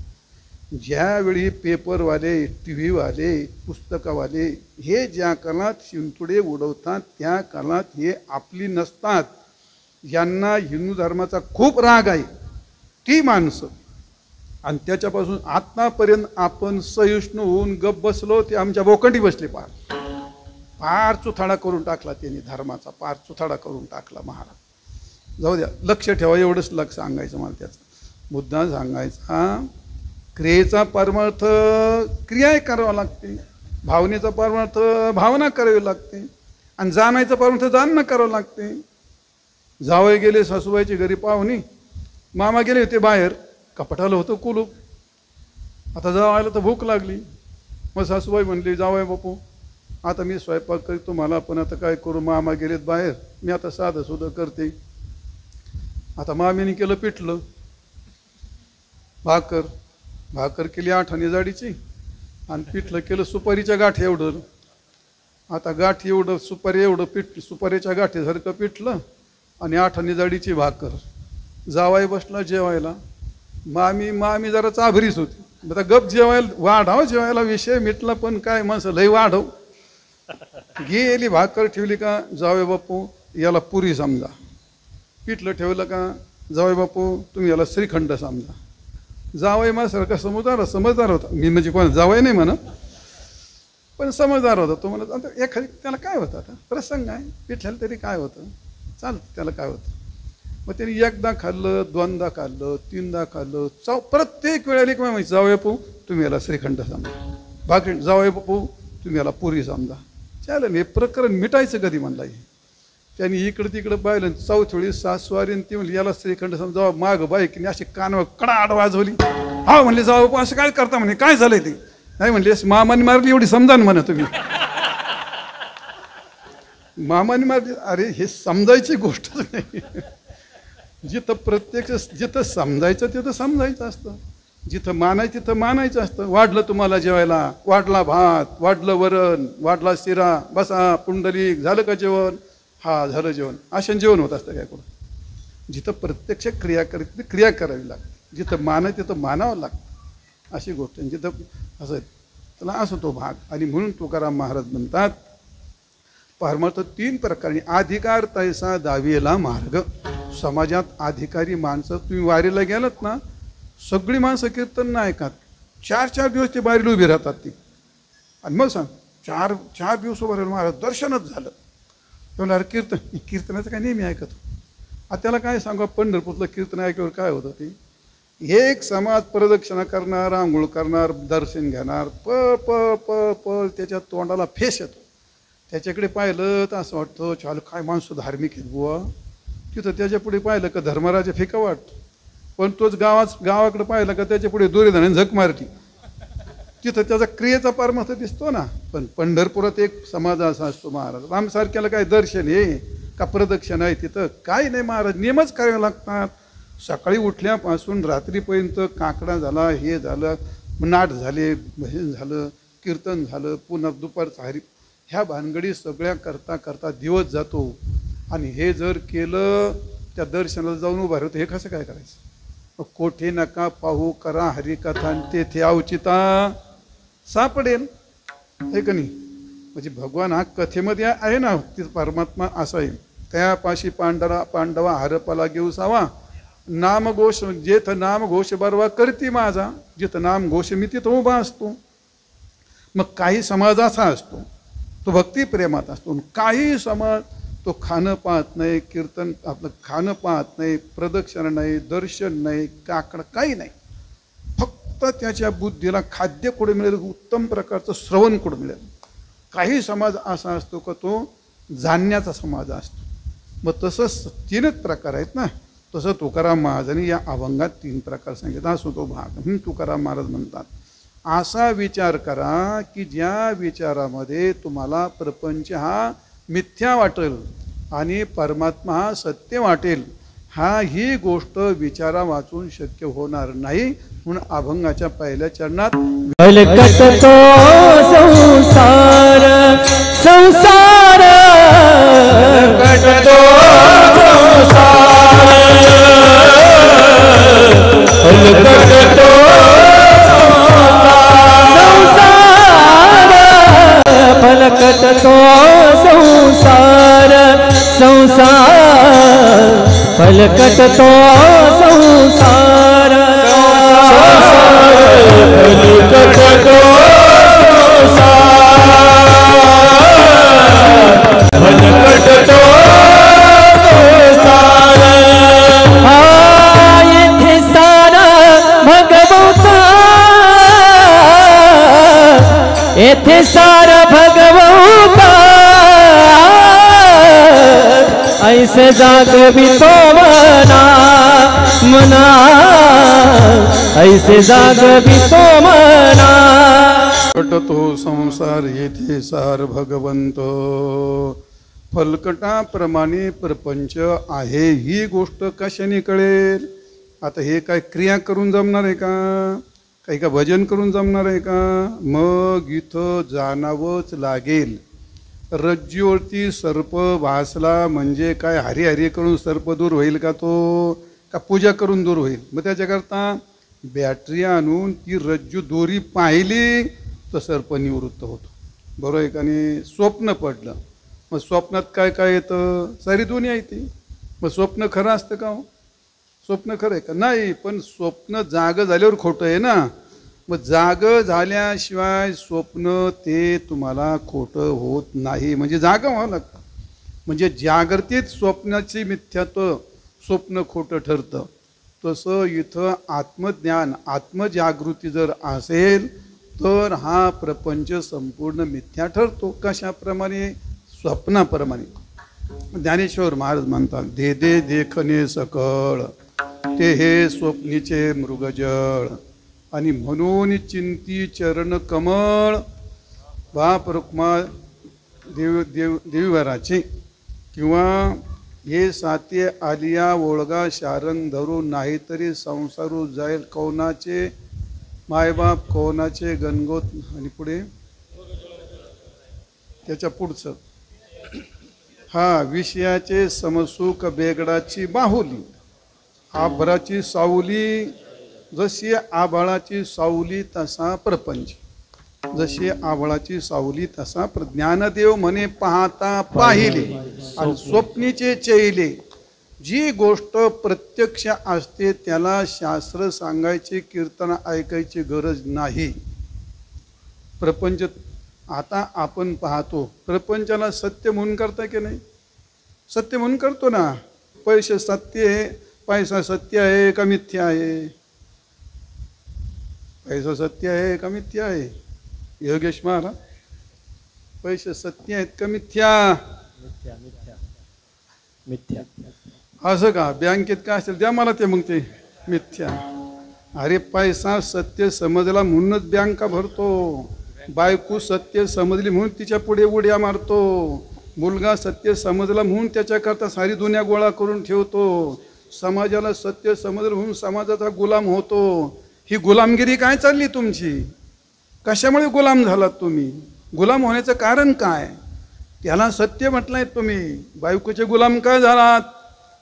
ज्यावेळी पेपरवाले, टी व्हीवाले, पुस्तकवाले हे ज्या काळात शिंतोडे उडवतात त्या काळात हे आपली नसतात. यांना हिंदू धर्माचा खूप राग आहे ती माणसं. आणि त्याच्यापासून आत्तापर्यंत आपण सहिष्णू होऊन गप बसलो, ते आमच्या बोकंडी बसले. पार चुथाडा करून टाकला त्यांनी धर्माचा, पार चुथाडा करून टाकला महाराज. जाऊ द्या, लक्ष ठेवा, एवढंच लक्ष सांगायचं मला. त्याचा मुद्दा सांगायचा, क्रियेचा परमार्थ क्रिया करावा लागते, भावनेचा परमार्थ भावना करावी लागते आणि जाणायचा परमार्थ जाणणं करावं लागते. जावई गेले सासूबाईची घरी पाहुणी, मामा गेले होते बाहेर, कपाटाला होतं कुलूप. आता जावायला तर भूक लागली. मग सासूबाई म्हणली, जावई बापू आता मी स्वयंपाक करतो मला पण आता काय करू, मामा गेलेत बाहेर, मी आता साधं सुधं करते. आता मामीने केलं पिठलं, भाकर केली 8 आणे जाडीची आणि पिठलं केलं सुपारीच्या गाठी एवढं. आता गाठी एवढं सुपारी एवढं सुपारीच्या गाठीसारखं पिठलं आणि 8 आणे जाडीची भाकर. जावाई बसला जेवायला, मामी जरा चाभरीच होती. आता गप जेवायला वाढाव, जेवायला विषय मिटला, पण काय माणसं लई वाढव. गेली भाकर ठेवली का जावई बापू याला पुरी समजा, पिठलं ठेवलं का जावई बापू तुम्ही याला श्रीखंड समजा. जावई माझ्यासारखा समजदार होता. मी म्हणजे कोण जावई नाही म्हणत, पण समजदार होता तो. म्हणत आता एखादी त्याला काय होतं, आता प्रसंग आहे पिठल्याला तरी काय होतं, चालतं त्याला काय होतं. मग त्यांनी 1दा खाल्लं, 2दा खाल्लं, 3दा खाल्लं. प्रत्येक वेळेला एक म्हणायचं जावई बापू तुम्ही याला श्रीखंड समजा, भाकरी जावई बापू तुम्ही याला पुरी समजा. चालेल, हे प्रकरण मिटायचं कधी म्हणला. त्यांनी इकडं तिकडं पाहिलं, चौथी सासवारी ती म्हणली याला श्रीखंड समजा. माग बाईकीने अशी कानावर कडाड वाजवली. हा म्हणले जावई बापू असं काय करता म्हणे, काय झालंय ते. नाही म्हणले मामाने मारली एवढी समजा ना म्हणा तुम्ही. मामाने मारली, अरे हे समजायची गोष्टच नाही. जिथं समजायचं तिथं समजायचं असतं, जिथं मानायचं तिथं मानायचं असतं. वाढलं तुम्हाला जेवायला, वाढला भात, वाढलं वरण, वाढला शिरा, बसा पुंडलिक, झालं का जेवण, हा झालं जेवण. अशा जेवण होत असतं काय कुठं. जिथं प्रत्यक्ष क्रिया करावी लागते, जिथं मानायचं तिथं मानावं लागतं, अशी गोष्ट. जिथं असं त्याला असं तो भाग. आणि म्हणून तुकाराम महाराज म्हणतात परमार्थ 3 प्रकारे. अधिकार तैसा दाविला मार्ग. समाजात अधिकारी माणसं, तुम्ही वारीला गेलात ना, सगळी माणसं कीर्तन नाही ऐकत. 4-4 दिवस ते बारीला उभी राहतात ती. आणि मग सांग 4 दिवस उभं राहिलं महाराज दर्शनच झालं. तेव्हा कीर्तनाचं काय नेहमी ऐकत. आता त्याला काय सांगा, पंढरपूरला कीर्तन ऐकल्यावर काय होतं ते. एक समाज प्रदक्षिणा करणार, आंघोळ करणार, दर्शन घेणार, प प प प त्याच्या तोंडाला फेस येतो. त्याच्याकडे पाहिलं तर असं वाटतं चालू काय माणसं धार्मिक आहेत बुवा. तिथं त्याच्या पुढे पाहिलं का धर्मराजा फिका वाटतो. पण तोच गावाकडे पाहिलं का त्याच्या पुढे दुर्योधनाने झक मारली. तिथं त्याचा क्रियेचा परमार्थ दिसतो ना. पण पंढरपुरात एक समाज असा असतो महाराज. आमसारख्याला काय दर्शन आहे का प्रदक्षिणा आहे तिथं काही नाही महाराज. नियमच करावे लागतात. सकाळी उठल्यापासून रात्रीपर्यंत काकडा झाला, हे झालं, नाट झाले, भजन झालं, कीर्तन झालं, पुन्हा दुपारचं हरी, ह्या भानगडी सगळ्या करता करता दिवस जातो. आणि हे जर केलं त्या दर्शनाला जाऊन उभा राहतो, हे कसं काय करायचं. कोठे नका पाहू करा हरिकथा तेथे अवचिता सापडेल, हे का नाही. म्हणजे भगवान हा कथेमध्ये आहे ना, ती परमात्मा असा आहे. त्यापाशी पांडवा हरपाला घेऊ सावा, नामघोष जेथं नामघोष बरवा करती माझा. जिथं नामघोष मी तिथं उभा असतो. मग काही समाज असा असतो तो भक्तिप्रेमात असतो. काही समाज तो खाणं पाहत नाही, कीर्तन आपलं खाणं पाहत नाही, प्रदक्षिणा नाही, दर्शन नाही, काकड काही नाही. फक्त त्याच्या बुद्धीला खाद्य कुठे मिळेल, उत्तम प्रकारचं श्रवण कुठं मिळेल. काही समाज असा असतो का तो जाणण्याचा समाज असतो. मग तसंच 3च प्रकार आहेत ना. तसं तुकाराम महाराजांनी या अभंगात 3 प्रकार सांगितला. असो तो भाग. तुकाराम महाराज म्हणतात असा विचार करा की ज्या विचारामध्ये तुम्हाला प्रपंच हा मिथ्या वाटेल आणि परमात्मा हा सत्य वाटेल. ही गोष्ट विचारा वाचून शक्य होणार नाही. म्हणून अभंगाच्या पहिल्या चरणात हलकत तो संसार संसार हलकत तो संसार हलकत तो संसार हलकत तो संसार संसार हलकट तो संसार हलकट तो संसार हलकट तो संसार. येथे सारा भगवंता येथे सारा भगवंता ऐसे जागवी तो मना ऐसे जागवी तो मना. फलकटतो संसार येथे सार भगवंत. फलकटाप्रमाणे प्रपंच आहे ही गोष्ट कशाने कळेल? आता हे काय क्रिया करून जमणार आहे का? काही का भजन करून जमणार आहे का? मग इथं जाणावंच लागेल. रज्जूवरती सर्प भासला म्हणजे काय हरी हरी करून सर्प दूर होईल का? तो का पूजा करून दूर होईल? मग त्याच्याकरता बॅटरी आणून ती रज्जू दोरी पाहिली तर सर्प निवृत्त होतो. बरोबर आहे का नाही? स्वप्न पडलं, मग स्वप्नात काय काय येतं? सारी दुनिया येते. मग स्वप्न खरं असतं का हो? स्वप्न खरं आहे का? नाही. पण स्वप्न जागं झाल्यावर खोटं आहे ना. मग जागं झाल्याशिवाय स्वप्न ते तुम्हाला खोटं होत नाही. म्हणजे जागं व्हावं लागतं. म्हणजे जागृतीत स्वप्नाची मिथ्यात्व स्वप्न खोटं ठरतं. तसं इथं आत्मज्ञान आत्मजागृती जर असेल तर हा प्रपंच संपूर्ण मिथ्या ठरतो. कशाप्रमाणे? स्वप्नाप्रमाणे. ज्ञानेश्वर महाराज म्हणतात, दे दे देखणे सकळ ते हे स्वप्नीचे मृगजळ आणि म्हणून चिंती चरण कमळ. बाप रुक्मा देवीवराचे किंवा हे साते आलिया ओळगा शारंग धरू नाहीतरी संसारू जाईल कौनाचे मायबाप कौनाचे गणगोत. आणि पुढे त्याच्या पुढचं हा विषयाचे समसुख बेगडाची बाहुली. आभराची सावली जशी आभाळाची सावली तसा प्रपंच. जशी आभाळाची सावली तसा ज्ञानदेव म्हणे पाहता पाहिले आणि स्वप्नीचे चेले. जी गोष्ट प्रत्यक्ष असते त्याला शास्त्र सांगायचे कीर्तन ऐकायची गरज नाही. प्रपंच आता आपण पाहतो, प्रपंचाला सत्य म्हणून करता की नाही? सत्य म्हणून करतो ना. पैसे सत्य आहे, पैसा सत्य आहे का मिथ्या आहे? पैसा सत्य आहे का मिथ्या आहे? योगेश महाराज, पैसे सत्य आहेत का मिथ्या? मिथ्या मिथ्या मिथ्या. असं का? बँकेत काय असेल द्या मला ते. मग ते मिथ्या. अरे पैसा सत्य समजला म्हणूनच बँका भरतो. बायको सत्य समजली म्हणून तिच्या पुढे उड्या मारतो. मुलगा सत्य समजला म्हणून त्याच्याकरता सारी दुनिया गोळा करून ठेवतो. समाजाला सत्य समजलं म्हणून समाजाचा गुलाम होतो. ही गुलामगिरी काय चालली तुमची? कशामुळे गुलाम झालात तुम्ही? गुलाम होण्याचं कारण काय? त्याला सत्य म्हटलंय तुम्ही. बायकोचे गुलाम काय झालात?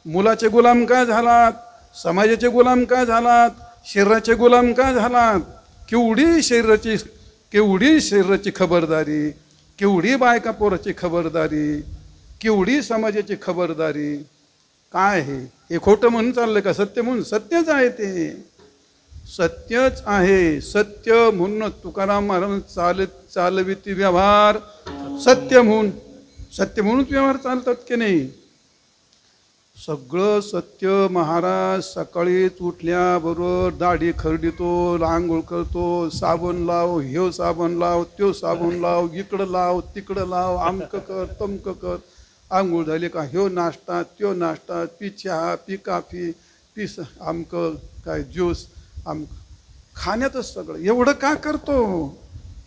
मुलाचे गुलाम काय झालात? समाजाचे गुलाम काय झालात? शरीराचे गुलाम काय झालात? केवढी शरीराची खबरदारी, केवढी बायका पोराची खबरदारी, केवढी समाजाची खबरदारी. काय हे खोटं म्हणून चाललं का? सत्य म्हणून? सत्यच आहे ते, सत्यच आहे. सत्य म्हणून तुकाराम महाराज चालविती व्यवहार सत्य म्हणून. सत्य म्हणून व्यवहार चालतात की नाही? सगळं सत्य. महाराज सकाळीच उठल्याबरोबर दाढी खरडितो, आंघोळ करतो, साबण लाव, ह्यो साबण लाव, त्यो साबण लाव, इकडं लाव, तिकडं लाव, आमकं कर, तमकं कर. आंघोळ झाली का ह्यो नाश्ता, त्यो नाश्ता, पी चहा, पी काफी, पी आमकं काय ज्यूस, खाण्यातच सगळं. एवढं का करतो?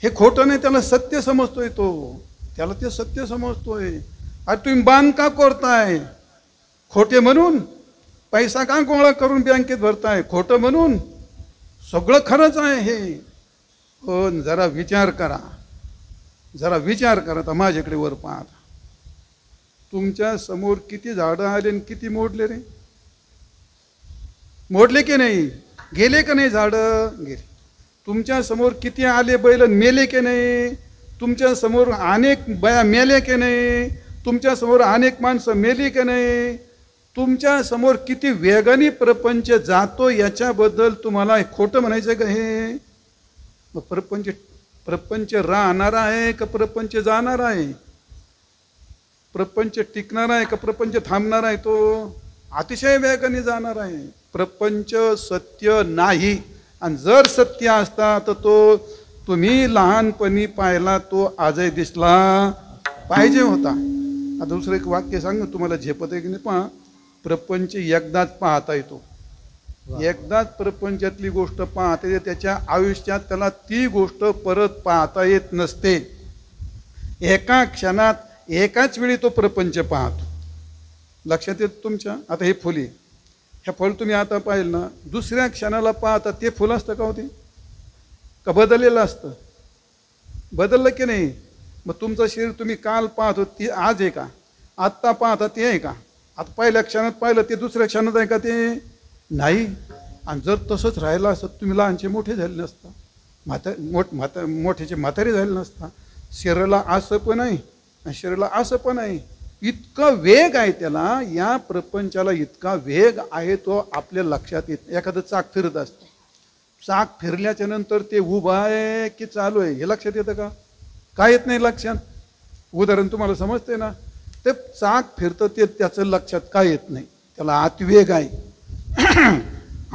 हे खोटं नाही, त्याला सत्य समजतोय तो. त्याला ते सत्य समजतोय. अरे तुम्ही बांध का करताय? खोटे म्हणून. पैसा का गोळा करून बँकेत भरताय? खोटं म्हणून. सगळं खरंच आहे हे. पण जरा विचार करा, जरा विचार करा. तर माझ्याकडे वर पाहा. तुमच्या समोर किती झाडं आले आणि किती मोडले रे? मोडले की नाही? गेले का नाही झाडं? गेले. तुमच्या समोर किती आले बैल मेले की नाही? तुमच्या समोर अनेक बया मेले की नाही? तुमच्या समोर अनेक माणसं मेली की नाही? तुमच्या समोर किती वेगाने प्रपंच जातो याच्याबद्दल तुम्हाला खोटं म्हणायचं का? हे प्रपंच राहणार आहे का प्रपंच जाणार आहे? प्रपंच टिकणार आहे का प्रपंच थांबणार आहे? तो अतिशय वेगाने जाणार आहे. प्रपंच सत्य नाही. आणि जर सत्य असता तर तो तुम्ही लहानपणी पाहिला तो आजही दिसला पाहिजे होता. आता दुसरं एक वाक्य सांग तुम्हाला झेपत आहे की नाही? पहा, प्रपंच एकदाच पाहता येतो. एकदाच प्रपंचातली गोष्ट पाहता येते, त्याच्या आयुष्यात त्याला ती गोष्ट परत पाहता येत नसते. एका क्षणात एकाच वेळी तो प्रपंच पाहतो. लक्षात येत तुमच्या? आता हे फुले, ह्या फळ तुम्ही आता पाहिलं ना, दुसऱ्या क्षणाला पाहता ते फुल असतं का होते का बदललेलं असतं? बदललं की नाही? मग तुमचं शरीर तुम्ही काल पाहतो ते आज आहे का? आत्ता पाहता ते आहे का? आता पहिल्या क्षणात पाहिलं ते दुसऱ्या क्षणात आहे का? ते नाही. आणि जर तसंच राहिलं असतं तुम्ही लहानचे मोठे झाले नसता, मोठ्याचे म्हातारे झाले नसता. शरीराला असं पण आहे आणि शरीराला असं पण आहे. इतका वेग आहे त्याला, या प्रपंचाला इतका वेग आहे तो आपल्या लक्षात येत. एखादं चाक फिरत असतं, चाक फिरल्याच्या नंतर ते उभं आहे की चालू आहे हे लक्षात येतं का? काय येत नाही लक्षात. उदाहरण तुम्हाला समजते ना, ते चाक फिरतं ते त्याचं लक्षात काय येत नाही. त्याला अतिवेग आहे.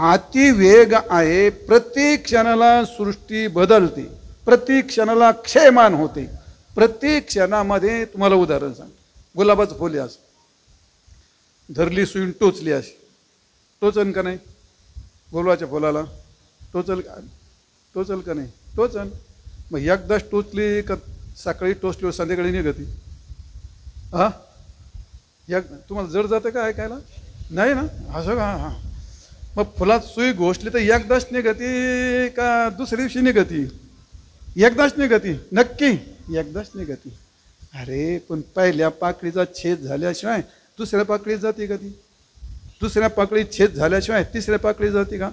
अतिवेग आहे. प्रत्येक क्षणाला सृष्टी बदलते, प्रत्येक क्षणाला क्षयमान होते. प्रत्येक क्षणामध्ये तुम्हाला उदाहरण सांग, गुलाबाचं फुले असं धरली सुईन टोचली अशी टोचन का नाही? गुलाबाच्या फुलाला टोचल का नाही? टोचन. मग एकदाच टोचली का सकाळी टोचली संध्याकाळी निघती? हा, तुम्हाला जड जातं का ऐकायला? नाही ना, असं का? हां. मग फुलात सुई घोषली तर एकदाच निघती का दुसऱ्या दिवशी निघती? एकदाच निघती, नक्की एकदाच निघती. अरे पण पहिल्या पाकळीचा छेद झाल्याशिवाय दुसऱ्या पाकळीत जाते का ती? दुसऱ्या पाकळीत छेद झाल्याशिवाय तिसऱ्या पाकळीत जाते का?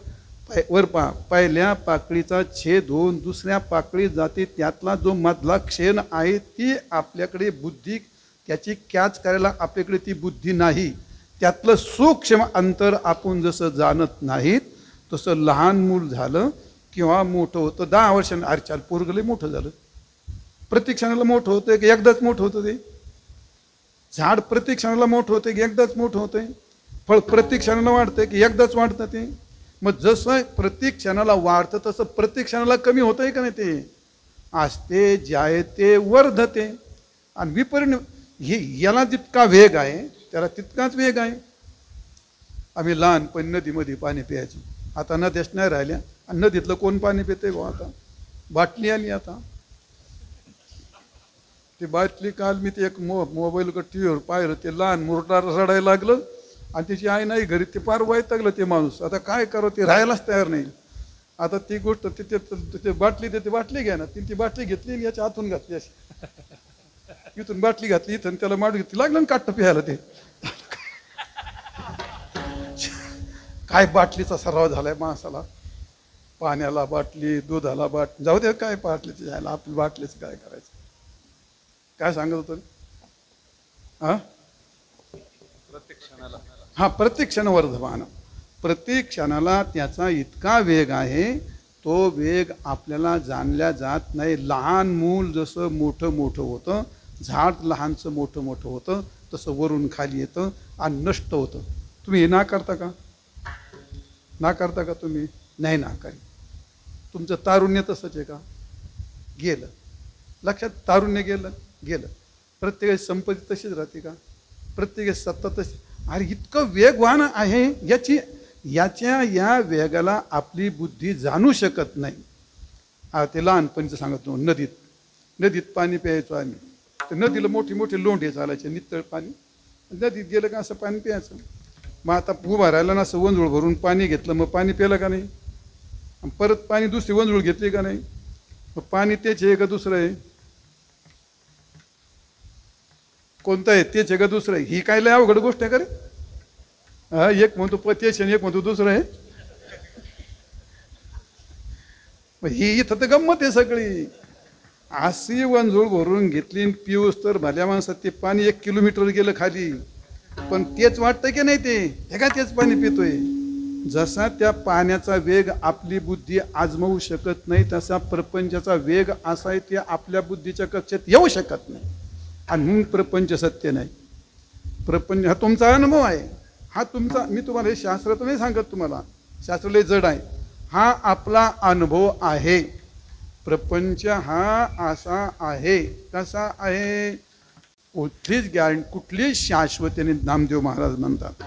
वर पहा, पहिल्या पाकळीचा छेद होऊन दुसऱ्या पाकळीत जाते. त्यातला जो मधला क्षण आहे ती आपल्याकडे बुद्धी, त्याची कॅच करायला आपल्याकडे ती बुद्धी नाही. त्यातलं सूक्ष्म अंतर आपण जसं जाणत नाहीत तसं लहान मूल झालं किंवा मोठं होतं 10 वर्षांनी. अरे चाल पोरगले मोठं झालं, प्रत्येक क्षणाला मोठं होतं की एकदाच मोठं होतं? ते झाड प्रत्येक क्षणाला मोठं होतं की एकदाच मोठं होतंय? फळ प्रत्येक क्षणाला वाढतंय की एकदाच वाढतं ते? मग जसं प्रत्येक क्षणाला वाढतं तसं प्रत्येक क्षणाला कमी होतंय का नाही? ते असते ज्याय ते वर्धते. आणि विपरिणाम याला जितका वेग आहे त्याला तितकाच वेग आहे. आम्ही लहानपणी नदीमध्ये पाणी प्यायचो, आता नद्याच नाही राहिल्या. आणि नदीतलं कोण पाणी पिते भाऊ? आता बाटली आली. आता ती बाटली काल मी ते एक मोबाईलकडे टी व्हीवर पाहिलं, ते लहान मुरडार रडायला लागलं आणि त्याची आई नाही घरी. ते फार वैतागलं ते माणूस. आता काय करावं, ते राहायलाच तयार नाही. आता ती गोष्ट ते बाटली देते, बाटली घ्या ना. ती बाटली घेतली आणि याच्या हातून घातली अशी, इथून बाटली घातली इथून त्याला माडू घेतली, लागलं ना काट्ट प्यायला. ते काय बाटलीचा सराव झालाय माणसाला, पाण्याला बाटली, दुधाला बाटली, जाऊ दे काय बाटलीचं जायला, आपली बाटलीच काय करायचं? काय सांगत होतो? हा, प्रत्येक क्षणाला, हा प्रत्येक क्षण वर्धमान. प्रत्येक क्षणाला त्याचा इतका वेग आहे, तो वेग आपल्याला जाणल्या जात नाही. लहान मूल जसं मोठं मोठं होतं, झाड लहानचं मोठं मोठं होतं, तसं वरून खाली येतं आणि नष्ट होतं. तुम्ही हे नाकारता का? नाकारता का तुम्ही? नाही नाकारी. तुमचं तारुण्य तसंच आहे का? गेलं. लक्षात, तारुण्य गेलं गेलं. प्रत्येकाची संपत्ती तशीच राहते का? प्रत्येकाची सत्ता तशी. अरे इतकं वेगवान आहे, याच्या या वेगाला आपली बुद्धी जाणू शकत नाही. ते लहानपणीचं सांगतो, नदीत पाणी प्यायचो आम्ही. तर नदीला मोठी मोठी लोंढे चालायचे, नितळ पाणी. नदीत गेलं का असं पाणी प्यायचं. मग आता उभा राहिला ना, असं वंजूळ भरून पाणी घेतलं, मग पाणी प्यायलं का नाही? परत पाणी दुसरी वंजूळ घेतली का नाही? मग पाणी तेच आहे का दुसरं आहे? कोणतं आहे? तेच आहे का दुसरं आहे? ही काय लय अवघड गोष्ट आहे का रे? हा, एक म्हणतो तेच आणि एक म्हणतो दुसरं आहे. मग ही इथं तर गंमत आहे सगळी. अशी वंजूळ भरून घेतली पिऊस तर भल्या माणसात ते पाणी 1 किलोमीटर गेलं खाली, पण तेच वाटतं की नाही? ते हे का तेच पाणी पितोय? जसा त्या पाण्याचा वेग आपली बुद्धी आजमावू शकत नाही, तसा प्रपंचाचा वेग असा आहे, ते आपल्या बुद्धीच्या कक्षेत येऊ शकत नाही. आणि म्हणून प्रपंच सत्य नाही. प्रपंच हा तुमचा अनुभव आहे. हा तुमचा, मी तुम्हाला हे शास्त्रात नाही सांगत, तुम्हाला शास्त्र लय जड आहे. हा आपला अनुभव आहे. प्रपंच हा असा आहे. कसा आहे? कुठलीच गॅरंटी, कुठलीच शाश्वतीने नामदेव महाराज म्हणतात,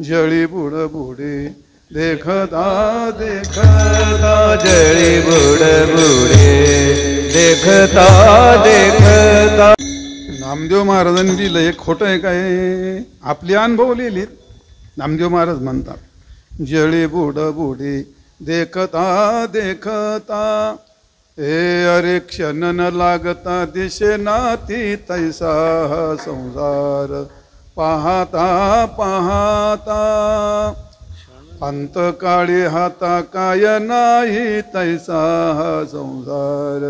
जळी बुड बुडे देखता देखता जळी बुडबुडे देखता देखता. नामदेव महाराजांनी लिहिलं, हे खोटं आहे काय? आपले अनुभव लिहिलेत. नामदेव महाराज म्हणतात जळी बुडबुडे देखता देखता, हे अरे क्षण न लागता दिशे नाती तैसा संसार, पाहता पाहता अंतकाळी हाता काय नाही तैसा संसार,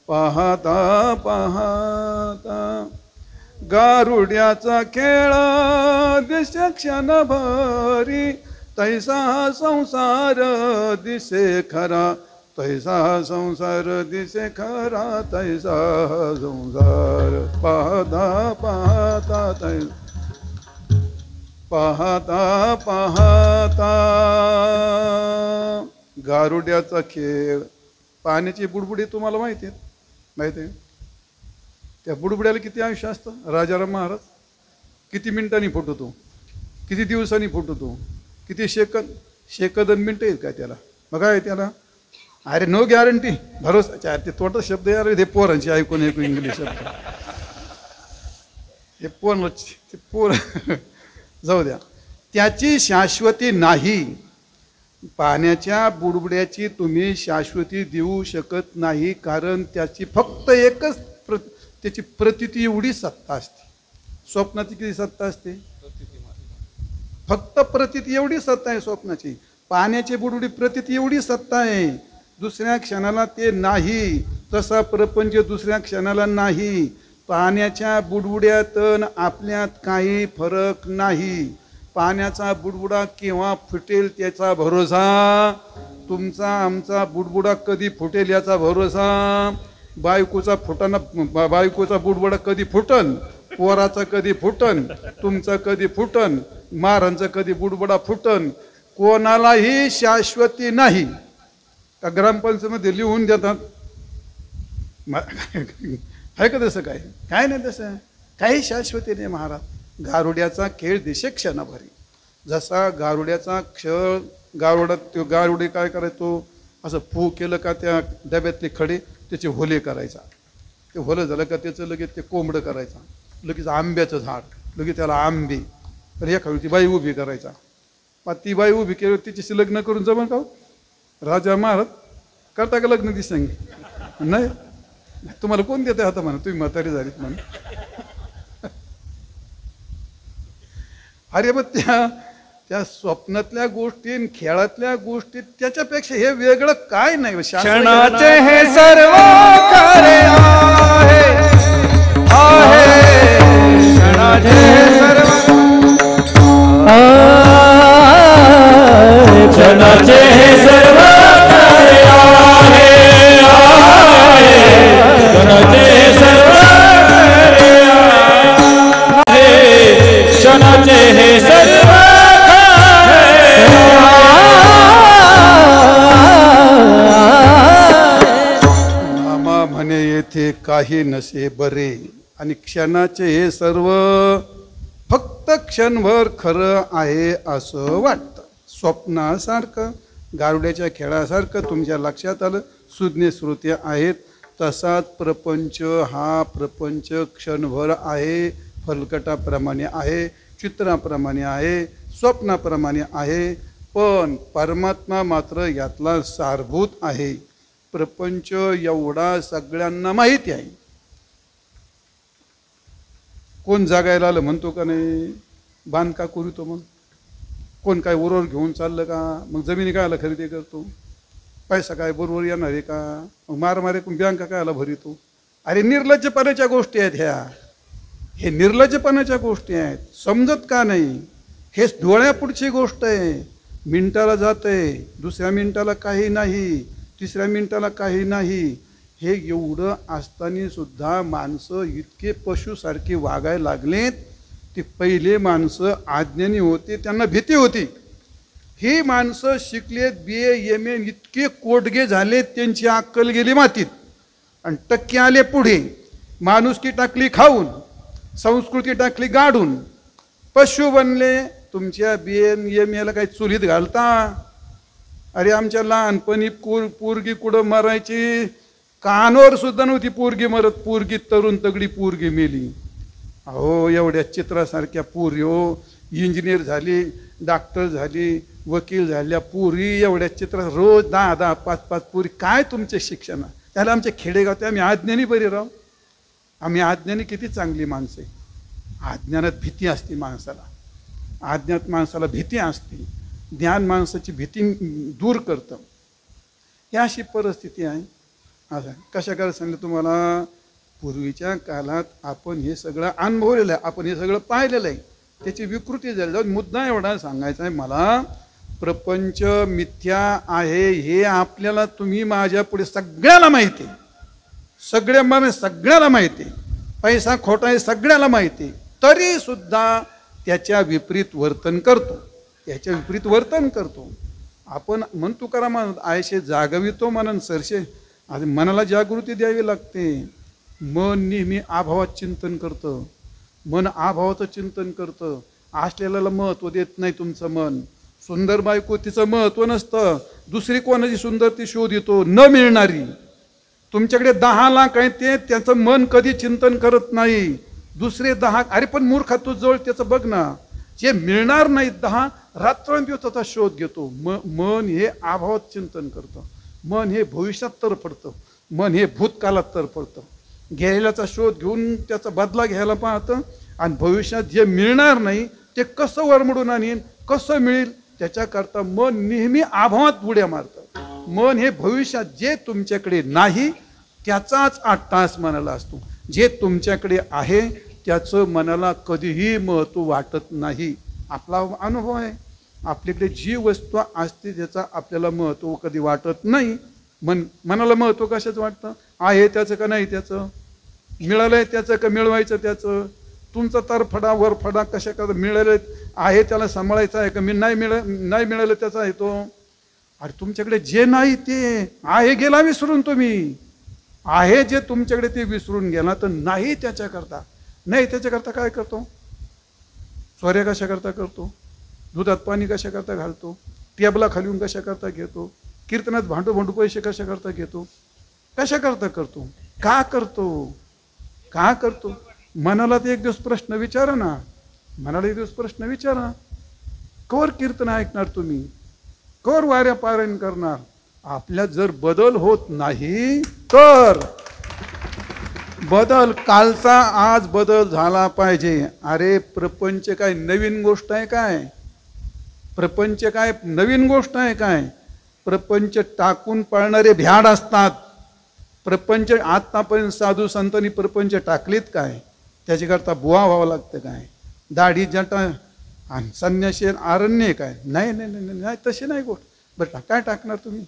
पाहता पाहता गारुड्याचा खेळ दिसे क्षणभरी, तैसा संसार दिसे खरा, तैसा संसार दिसे खरा, तैसा संसार, पाहता पाहता पाहता पाहता. गारुड्याचा खेळ, पाण्याची बुडबुडी तुम्हाला माहिती आहे? माहिती आहे? त्या बुडबुड्याला किती आयुष्य असतं? राजाराम महाराज किती मिनिटांनी फुटतो, किती दिवसांनी फुटतो, किती शेकंद मिनटं आहेत काय त्याला? मग काय त्याला? अरे नो गॅरंटी, भरोसा. ते तोटा शब्द यार हे पोरांची ऐकून ऐकून इंग्लिश शब्द, हे पोर जाऊ द्या. त्याची शाश्वती नाही. पाण्याच्या बुडबुड्याची तुम्ही शाश्वती देऊ शकत नाही, कारण त्याची फक्त एकच त्याची प्रतीती एवढी सत्ता असते. स्वप्नाची किती सत्ता असते? फक्त प्रतीती एवढी सत्ता आहे स्वप्नाची. पाण्याची बुडबुडी प्रतीती एवढी सत्ता आहे, दुसऱ्या क्षणाला ते नाही. तसा प्रपंच दुसऱ्या क्षणाला नाही. पाण्याच्या बुडबुड्यात आपल्यात काही फरक नाही. पाण्याचा बुडबुडा केव्हा फुटेल त्याचा भरोसा, तुमचा आमचा बुडबुडा कधी फुटेल याचा भरोसा. बायकोचा बुडबुडा कधी फुटन, पोराचा कधी फुटन, तुमचा कधी फुटन, महारांचा कधी बुडबुडा फुटन. कोणालाही शाश्वती नाही. का ग्रामपंचायतीमध्ये लिहून देतात? आहे का तसं? काय काय नाही तसं, काही शाश्वती नाही महाराज. गारुड्याचा खेळ दिशे क्षणाभरी. जसा गारुड्याचा खेळ, गारुडी काय करायचो, असं फू केलं का त्या डब्यातले खडे त्याचे होले करायचा. ते होलं झालं का त्याचं लगेच ते कोंबडं करायचा, लगेच आंब्याचं झाड, लगेच त्याला आंबे. तर एका वेळी ती बाई उभी करायचा. मग ती बाई उभी केली तिच्याशी लग्न करून जमन का? राजा महाराज करता का लग्न दिसंग? नाही. तुम्हाला कोण देते आता म्हणा, तुम्ही म्हातारी झालीत म्हणून. अरे मग त्या स्वप्नातल्या गोष्टी, खेळातल्या गोष्टी, त्याच्यापेक्षा हे वेगळं काय नाही. क्षणाचे हे सर्व खरे आहे, क्षणाचे हे सर्व, क्षणाचे हे सर्व खरे आहे, क्षणाचे हे सर्व खरे आहे, क्षणाचे हे सर्व येथे काही नसे बरे. आणि क्षणाचे हे सर्व फक्त क्षणभर खरं आहे असं वाटतं. स्वप्नासारखं, गारुड्याच्या खेळासारखं तुमच्या लक्षात आलं, सुज्ञ श्रुती आहेत. तसाच प्रपंच, हा प्रपंच क्षणभर आहे, फलकटाप्रमाणे आहे, चित्राप्रमाणे आहे, स्वप्नाप्रमाणे आहे. पण परमात्मा मात्र यातला सारभूत आहे. प्रपंच एवढा सगळ्यांना माहिती आहे. कोण जागायला आलं म्हणतो का नाही? बांध का करू मग? कोण काय उरोवर घेऊन चाललं का? मग जमिनी कायला खरेदी करतो? पैसा काय बरोबर येणार आहे का? मग मारमारे बँका कायला भरितो? अरे निर्लज्जपणाच्या गोष्टी आहेत ह्या. हे निर्लज्जपणाच्या गोष्टी आहेत. समजत का नाही? हे डोळ्यापुढची गोष्ट आहे. मिनिटाला जाते, दुसऱ्या मिनिटाला काही नाही, तिसऱ्या मिनिटाला काही नाही. हे एवढं असताना सुद्धा माणसं इतके पशुसारखे वागायला लागलेत. ते पहिले माणसं अज्ञानी होते, त्यांना भीती होती. ही माणसं शिकलेत, BA MA, इतके कोडगे झालेत, त्यांची अक्कल गेली मातीत आणि टक्के आले पुढे. माणुसकी टाकली खाऊन, संस्कृती टाकली गाडून, पशु बनले. तुमच्या BA-MA काही चुलीत घालता? अरे आमच्या लहानपणी पोरगी कुठं मरायची, कानवर सुद्धा नव्हती पोरगी मरत. पोरगी तरुण तगडी पोरगी मेली. अहो एवढ्या चित्रासारख्या पोरी हो, इंजिनियर झाली, डॉक्टर झाली, वकील झाल्या पोरी, एवढ्या चित्र रोज 10-10, 5-5 पोरी. काय तुमचे शिक्षण? त्याला आमच्या खेडेगावात आम्ही अज्ञानी बरी राहू. आम्ही अज्ञानी किती चांगली माणसं आहे. अज्ञानात भीती असते माणसाला, अज्ञात माणसाला भीती असते. ज्ञान माणसाची भीती दूर करतं. ही अशी परिस्थिती आहे. असं कशा काय सांगितलं तुम्हाला, पूर्वीच्या काळात आपण हे सगळं अनुभवलेलं आहे, आपण हे सगळं पाहिलेलं आहे. त्याची विकृती झाली. मुद्दा एवढा सांगायचा आहे मला, प्रपंच मिथ्या आहे हे आपल्याला, तुम्ही माझ्या पुढे सगळ्याला माहिती आहे. सगळ्याला माहिती आहे. पैसा खोटा आहे सगळ्याला माहिती आहे. तरी सुद्धा त्याच्या विपरीत वर्तन करतो. आपण मन तुकाराम म्हणत, आयशे जागवितो मनन सरशे. आणि मनाला जागृती द्यावी लागते. मन नेहमी अभावात चिंतन करतं. मन अभावाचं चिंतन करतं. असलेल्याला महत्त्व देत नाही तुमचं मन. सुंदर बायको तिचं महत्त्व नसतं. दुसरी कोणाची सुंदर ती शोध येतो न मिळणारी. तुमच्याकडे 10 लाख आहे ते त्याचं मन कधी चिंतन करत नाही. दुसरे 10, अरे पण मूर्खा तू जवळ त्याचं बघ ना, जे मिळणार नाही 10 रात्रंदिवस त्याचा शोध घेतो. मन हे अभावात चिंतन करतं. मन हे भविष्यात तरफडतं. मन हे भूतकाळात तरफडतं. गेलेल्याचा शोध घेऊन त्याचा बदला घ्यायला पाहतं. आणि भविष्यात जे मिळणार नाही ते कसं वरमडून आणीन, कसं मिळेल त्याच्याकरता मन नेहमी अभावात उड्या मारतं. मन हे भविष्यात जे तुमच्याकडे नाही त्याचाच 8 तास मनाला असतो. जे तुमच्याकडे आहे त्याचं मनाला कधीही महत्त्व वाटत नाही. आपला अनुभव आहे. आपल्याकडे जी वस्तू असते त्याचा आपल्याला महत्त्व कधी वाटत नाही. मनाला महत्त्व कशाचं वाटतं? आहे त्याचं का नाही त्याचं, मिळालंय त्याचं का मिळवायचं त्याचं. तुमचा तरफडा वरफडा कशा का मिळालं आहे त्याला सांभाळायचं आहे का नाही मिळालं त्याचा आहे तो. अरे तुमच्याकडे जे नाही ते आहे गेला विसरून. तुम्ही आहे जे तुमच्याकडे ते विसरून गेला. तर नाही त्याच्याकरता काय करतो? चोऱ्या कशा करता करतो? दुधात पाणी कशा करता घालतो? टेबला खालीून कशा करता घेतो? कीर्तनात भांडू पैसे कशा करता घेतो? कशा करता करतो? का करतो? मनाला ते एक दिवस प्रश्न विचारा ना. कवर कीर्तन ऐकणार तुम्ही? कवर वाऱ्या पारायण करणार? आपल्यात जर बदल होत नाही तर कालचा आज बदल झाला पाहिजे. अरे प्रपंच काय नवीन गोष्ट आहे काय? नवीन गोष्ट आहे काय? प्रपंच टाकून पळणारे भ्याड असतात. प्रपंच आतापर्यंत साधू संतांनी प्रपंच टाकलीत काय? त्याच्याकरता बुवा व्हावं लागतं काय? दाढी जटा आणि संन्यासी आरण्य काय? नाही तशी नाही गोष्ट. बरं काय टाकणार तुम्ही?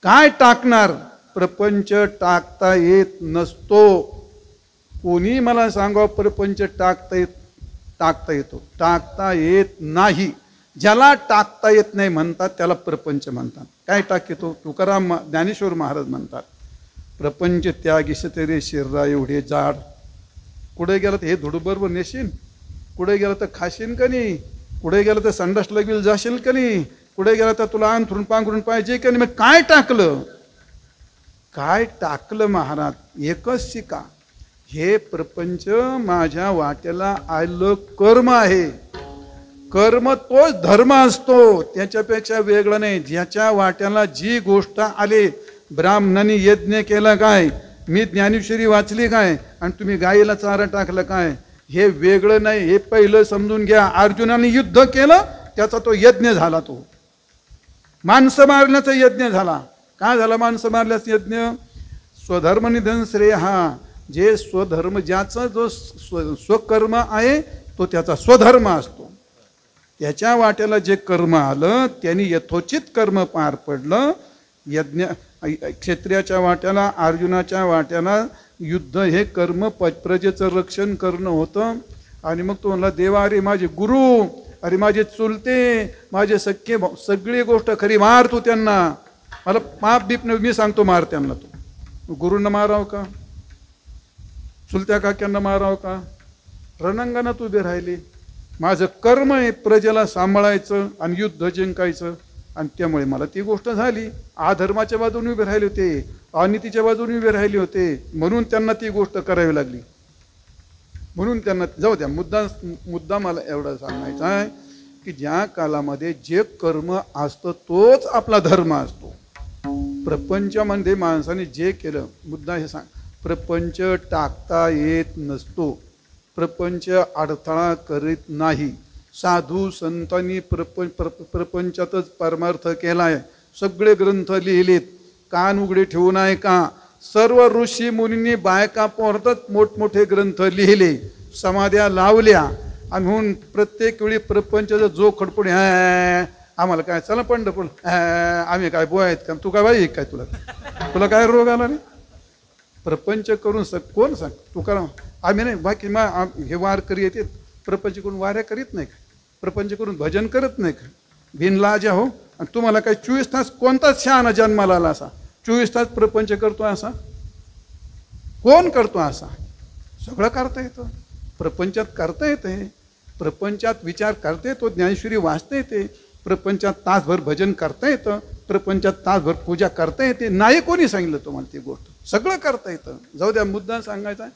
काय टाकणार? प्रपंच टाकता येत नसतो. कोणी मला सांगा प्रपंच टाकता येतो? टाकता येत नाही. ज्याला टाकता येत नाही म्हणतात त्याला प्रपंच म्हणतात. काय टाकतो? तुकाराम ज्ञानेश्वर महाराज म्हणतात, प्रपंच त्यागीश तेरे शिररा एवढे जाड. कुठे गेलं तर हे धुडूबरोबर नेशीन, कुठे गेलं तर खाशीन का नाही, कुठे गेलं तर संडास लगील जाशील का नाही, कुठे गेलं तर तुला अंथरून पांघरून पाहिजे का नाही. मग काय टाकलं महाराज? एकच शिका, हे प्रपंच माझ्या वाट्याला आलं कर्म आहे. कर्म तोच धर्म असतो, त्याच्यापेक्षा वेगळं नाही. ज्याच्या वाट्याला जी गोष्ट आली, ब्राह्मणांनी यज्ञ केला काय, मी ज्ञानेश्वरी वाचली काय, आणि तुम्ही गाईला चारा टाकलं काय, हे वेगळं नाही. हे पहिलं समजून घ्या. अर्जुनाने युद्ध केलं त्याचा तो यज्ञ झाला. तो माणसं मारण्याचा यज्ञ झाला. काय झाला माणसं मारल्याचा यज्ञ? स्वधर्म निधन श्रेय. हा जे स्वधर्म, ज्याचा जो स्वकर्म आहे तो त्याचा स्वधर्म असतो. त्याच्या वाट्याला जे कर्म आलं त्यांनी यथोचित कर्म पार पडलं. यज्ञ क्षत्रियाच्या वाट्याला, अर्जुनाच्या वाट्याला युद्ध हे कर्म प्रजेचं रक्षण करणं होतं. आणि मग तो म्हणला, देवा अरे माझे गुरु, अरे माझे चुलते, माझे सख्खे भाऊ, सगळी गोष्ट खरी, मार तू त्यांना. मला पाप बीप मी सांगतो मार त्यांना. तू गुरूंना माराव का? चुलत्या काक्यांना माराव का? रणांगणात उभे राहिले. माझं कर्म आहे प्रजेला सांभाळायचं आणि युद्ध जिंकायचं, आणि त्यामुळे मला ती गोष्ट झाली. अधर्माच्या बाजूने उभे राहिले होते, अनितीच्या बाजूने उभे राहिले होते, म्हणून त्यांना ती गोष्ट करावी लागली. म्हणून त्यांना जाऊ द्या. मुद्दा मला एवढा सांगायचा आहे की ज्या कालामध्ये जे कर्म असतं तोच आपला धर्म असतो. प्रपंचामध्ये माणसाने जे केलं, मुद्दा हे सांग, प्रपंच टाकता येत नसतो, प्रपंच अडथळा करीत नाही. साधू संतांनी प्रपंचातच परमार्थ केलाय. सगळे ग्रंथ लिहिलेत, कान उघडे ठेवून आहे का. सर्व ऋषी मुनींनी बायका पोहतच मोठमोठे ग्रंथ लिहिले, समाध्या लावल्या, आणि म्हणून प्रत्येक वेळी प्रपंचाचा जो खडपड, आम्हाला काय चला पंढरपूर, आम्ही काय बोय आहेत का, तू काय बाई काय, तुला काय रोग आला नाही. प्रपंच करून कोण सांग, तू करा आम्ही नाही, बाकी हे वारकरी येते प्रपंच करून वाऱ्या करीत नाही का, प्रपंच करून भजन करत नाही का, बिनलाजा हो. आणि तुम्हाला काय 24 तास कोणताच शहाणा जन्माला आला असा 24 तास प्रपंच करतो असा कोण करतो? असा सगळं करता येतं, प्रपंचात करता येते, प्रपंचात विचार करता येतो, ज्ञानेश्वरी वाचता येते, प्रपंचात तासभर भजन करता येतं, प्रपंचात तासभर पूजा करता येते. नाही कोणी सांगितलं तुम्हाला ती गोष्ट, सगळं करता येतं. जाऊ द्या, मुद्दा सांगायचा,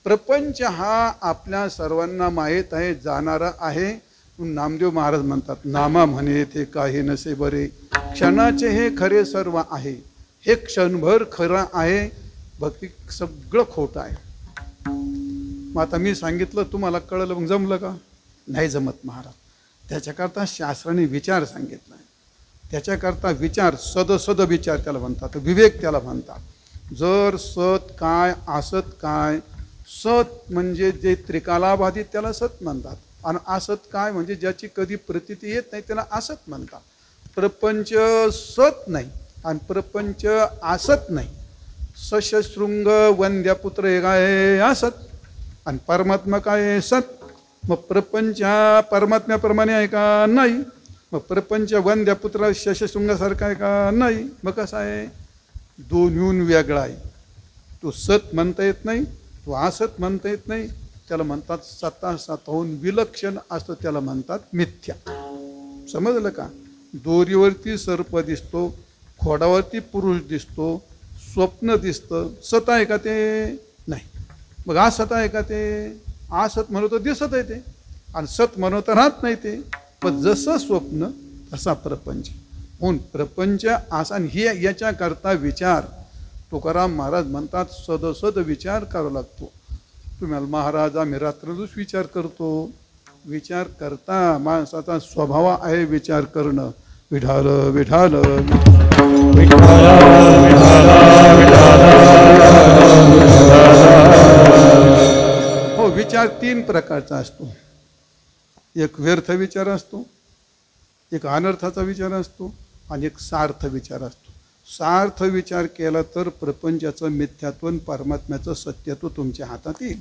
प्रपंच हा आपल्या सर्वांना माहीत आहे, जाणारा आहे. नामदेव महाराज म्हणतात, नामा म्हणे ते काही नसे बरे, क्षणाचे हे खरे सर्व आहे, हे क्षणभर खरं आहे, भक्ती सगळं खोटं आहे. मग आता मी सांगितलं तुम्हाला कळलं, मग जमलं का? नाही जमत महाराज. त्याच्याकरता शास्त्राने विचार सांगितला आहे. त्याच्याकरता विचार, सद विचार त्याला म्हणतात, विवेक त्याला म्हणतात. जर सत काय असत काय, सत म्हणजे जे त्रिकालाबाधित त्याला सत म्हणतात, आणि असत काय म्हणजे ज्याची कधी प्रतीती येत नाही त्याला असत म्हणतात. प्रपंच सत नाही आणि प्रपंच असत नाही. सशृंग वंद्यापुत्र हे काय असत, आणि परमात्मा काय सत. मग प्रपंच हा परमात्म्याप्रमाणे आहे का? नाही. मग प्रपंच वंद्यापुत्र शशशृंगासारखा आहे का? नाही. मग कसा आहे? दोन्हीहून वेगळा आहे. तो सत म्हणता येत नाही, तो असत म्हणता येत नाही. त्याला म्हणतात सताहून विलक्षण असतं, त्याला म्हणतात मिथ्या. समजलं का? दोरीवरती सर्प दिसतो, खोडावरती पुरुष दिसतो, स्वप्न दिसतं, सत आहे का ते? नाही. मग असत आहे का ते? असत म्हणतो दिसत आहे ते, आणि सत म्हणतो राहत नाही ते. पण जसं स्वप्न तसा प्रपंच. म्हणून प्रपंच असा, ही याच्याकरता विचार तुकाराम महाराज म्हणतात सद विचार करावा लागतो. तुम्हाला महाराज आम्ही रात्रदिवस विचार करतो. विचार करता माणसाचा स्वभाव आहे विचार करणं. विठाल विठाल हो. विचार 3 प्रकारचा असतो. एक व्यर्थ विचार असतो, एक अनर्थाचा विचार असतो, आणि एक सार्थ विचार असतो. सार्थ विचार केला तर प्रपंचाचं मिथ्यात्व, परमात्म्याचं सत्यत्व तुमच्या हातात येईल.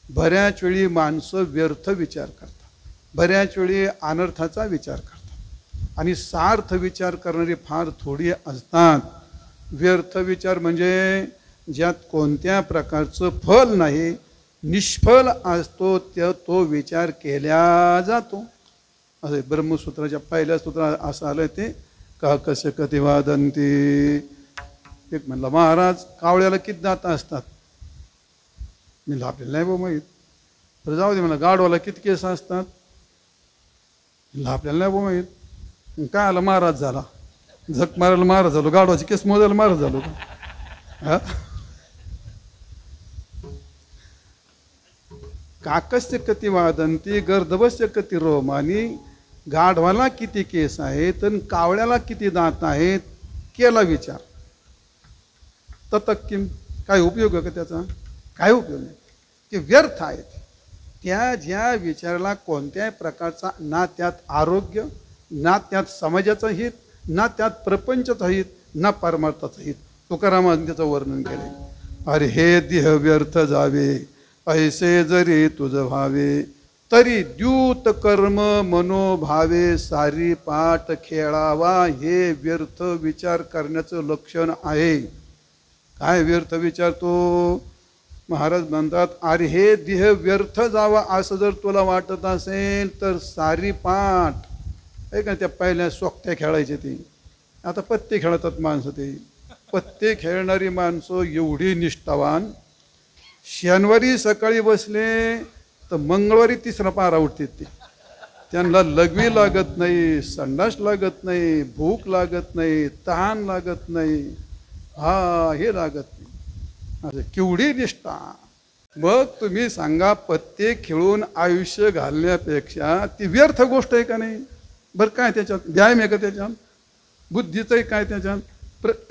बऱ्याच वेळी माणसं व्यर्थ विचार करतात, बऱ्याच वेळी अनर्थाचा विचार करतात, आणि सार्थ विचार करणारी फार थोडी असतात. व्यर्थ विचार म्हणजे ज्यात कोणत्या प्रकारचं फल नाही, निष्फल असतो, तो विचार केला जातो. असे ब्रह्मसूत्राच्या पहिल्या सूत्रात असं आलं ते का कसे कधी वादंती. एक म्हणलं महाराज कावळ्याला किती दात असतात? मी आपल्याला नाही बा माहीत. तर जाऊ दे मला, गाढवाला किती केस असतात? आपल्याला नाही बा माहीत. काय आला महाराज झाला, झक मारायला महाराज झालो, गाढवाचे केस मोजायला महाराज झालो का? काकस्य कती वादंती गर्दभस्य कती रोमानी. गाढवाला किती केस आहेत आणि कावळ्याला किती दात आहेत, केला विचार. ततक्किम, काय उपयोग आहे का त्याचा? काय उपयोग नाही, ते व्यर्थ आहेत. त्या ज्या विचाराला कोणत्याही प्रकारचा ना त्यात आरोग्य, ना त्यात समाजाचं हित, ना त्यात प्रपंचाचं हित, ना परमार्थाचं हित. तुकारामाने त्याचं वर्णन केले. अरे हे देह व्यर्थ जावे, ऐसे जरी तुझ भावे, तरी द्यूत कर्म मनोभावे, सारी पाठ खेळावा. हे व्यर्थ विचार करण्याचं लक्षण आहे. काय व्यर्थ विचार? तो महाराज म्हणतात, अरे हे देह व्यर्थ जावा असं जर तुला वाटत असेल तर सारी पाठ आहे का, त्या पहिल्या सोकट्या खेळायचे ते, आता पत्ते खेळतात माणसं. ते पत्ते खेळणारी माणसं एवढी निष्ठावान, शनिवारी सकाळी बसले तर मंगळवारी तिसरा पारा उठतात ते. त्यांना लघवी लागत नाही, संडास लागत नाही, भूक लागत नाही, तहान लागत नाही, हे लागत नाही. असं केवढी निष्ठा. मग तुम्ही सांगा, पत्ते खेळून आयुष्य घालण्यापेक्षा ती व्यर्थ गोष्ट आहे का नाही? बरं काय त्याच्यात व्यायाम आहे का त्याच्यात? बुद्धीचं काय त्याच्यात?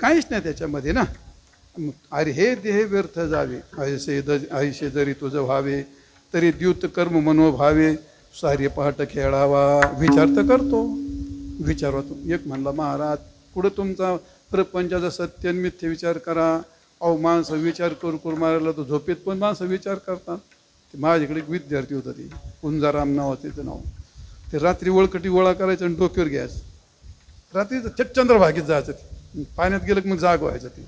काहीच नाही त्याच्यामध्ये ना. अरे हे देह व्यर्थ जावे, आयुष्य जरी तुझं व्हावे तरी द्युत कर्म मनोभावे, सारे पहाट खेळावा. विचार तर करतो, विचार होतो. एक म्हणला महाराज, पुढं तुमचा प्रपंचाचा सत्य मिथ्य विचार करा. अहो माणसं विचार करू करू मारायला तर झोपेत पण माणसं विचार करतात. ते माझ्याकडे एक विद्यार्थी होता, ते कुंजाराम नाव त्याचं नाव. ते रात्री वळकटी गोळा करायचं आणि डोक्यावर घ्यायचं. रात्री चंद्रभागीत जायचं, ते पाण्यात गेलं की मग जाग व्हायचं. ते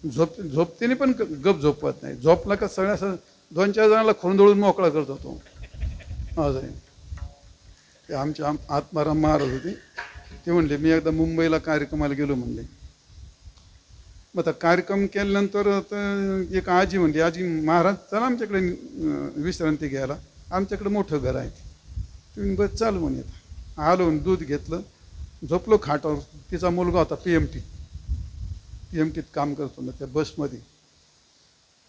झोपतेने पण गप झोपत नाही. झोपला का सगळ्या असं 2-4 जणांना खोंदळून मोकळा करत होतो. असं आहे. ते आमचे आत्माराम महाराज होते, ते म्हणले मी एकदा मुंबईला कार्यक्रमाला गेलो म्हणले. मग आता कार्यक्रम केल्यानंतर एक आजी म्हणली, आजी महाराज चला आमच्याकडे विश्रांती घ्यायला, आमच्याकडे मोठं घर आहे. तुम्ही बस चालू म्हणे. आलो, दूध घेतलं, झोपलो खाटावर. तिचा मुलगा होता PMTत काम करतो ना त्या बसमध्ये.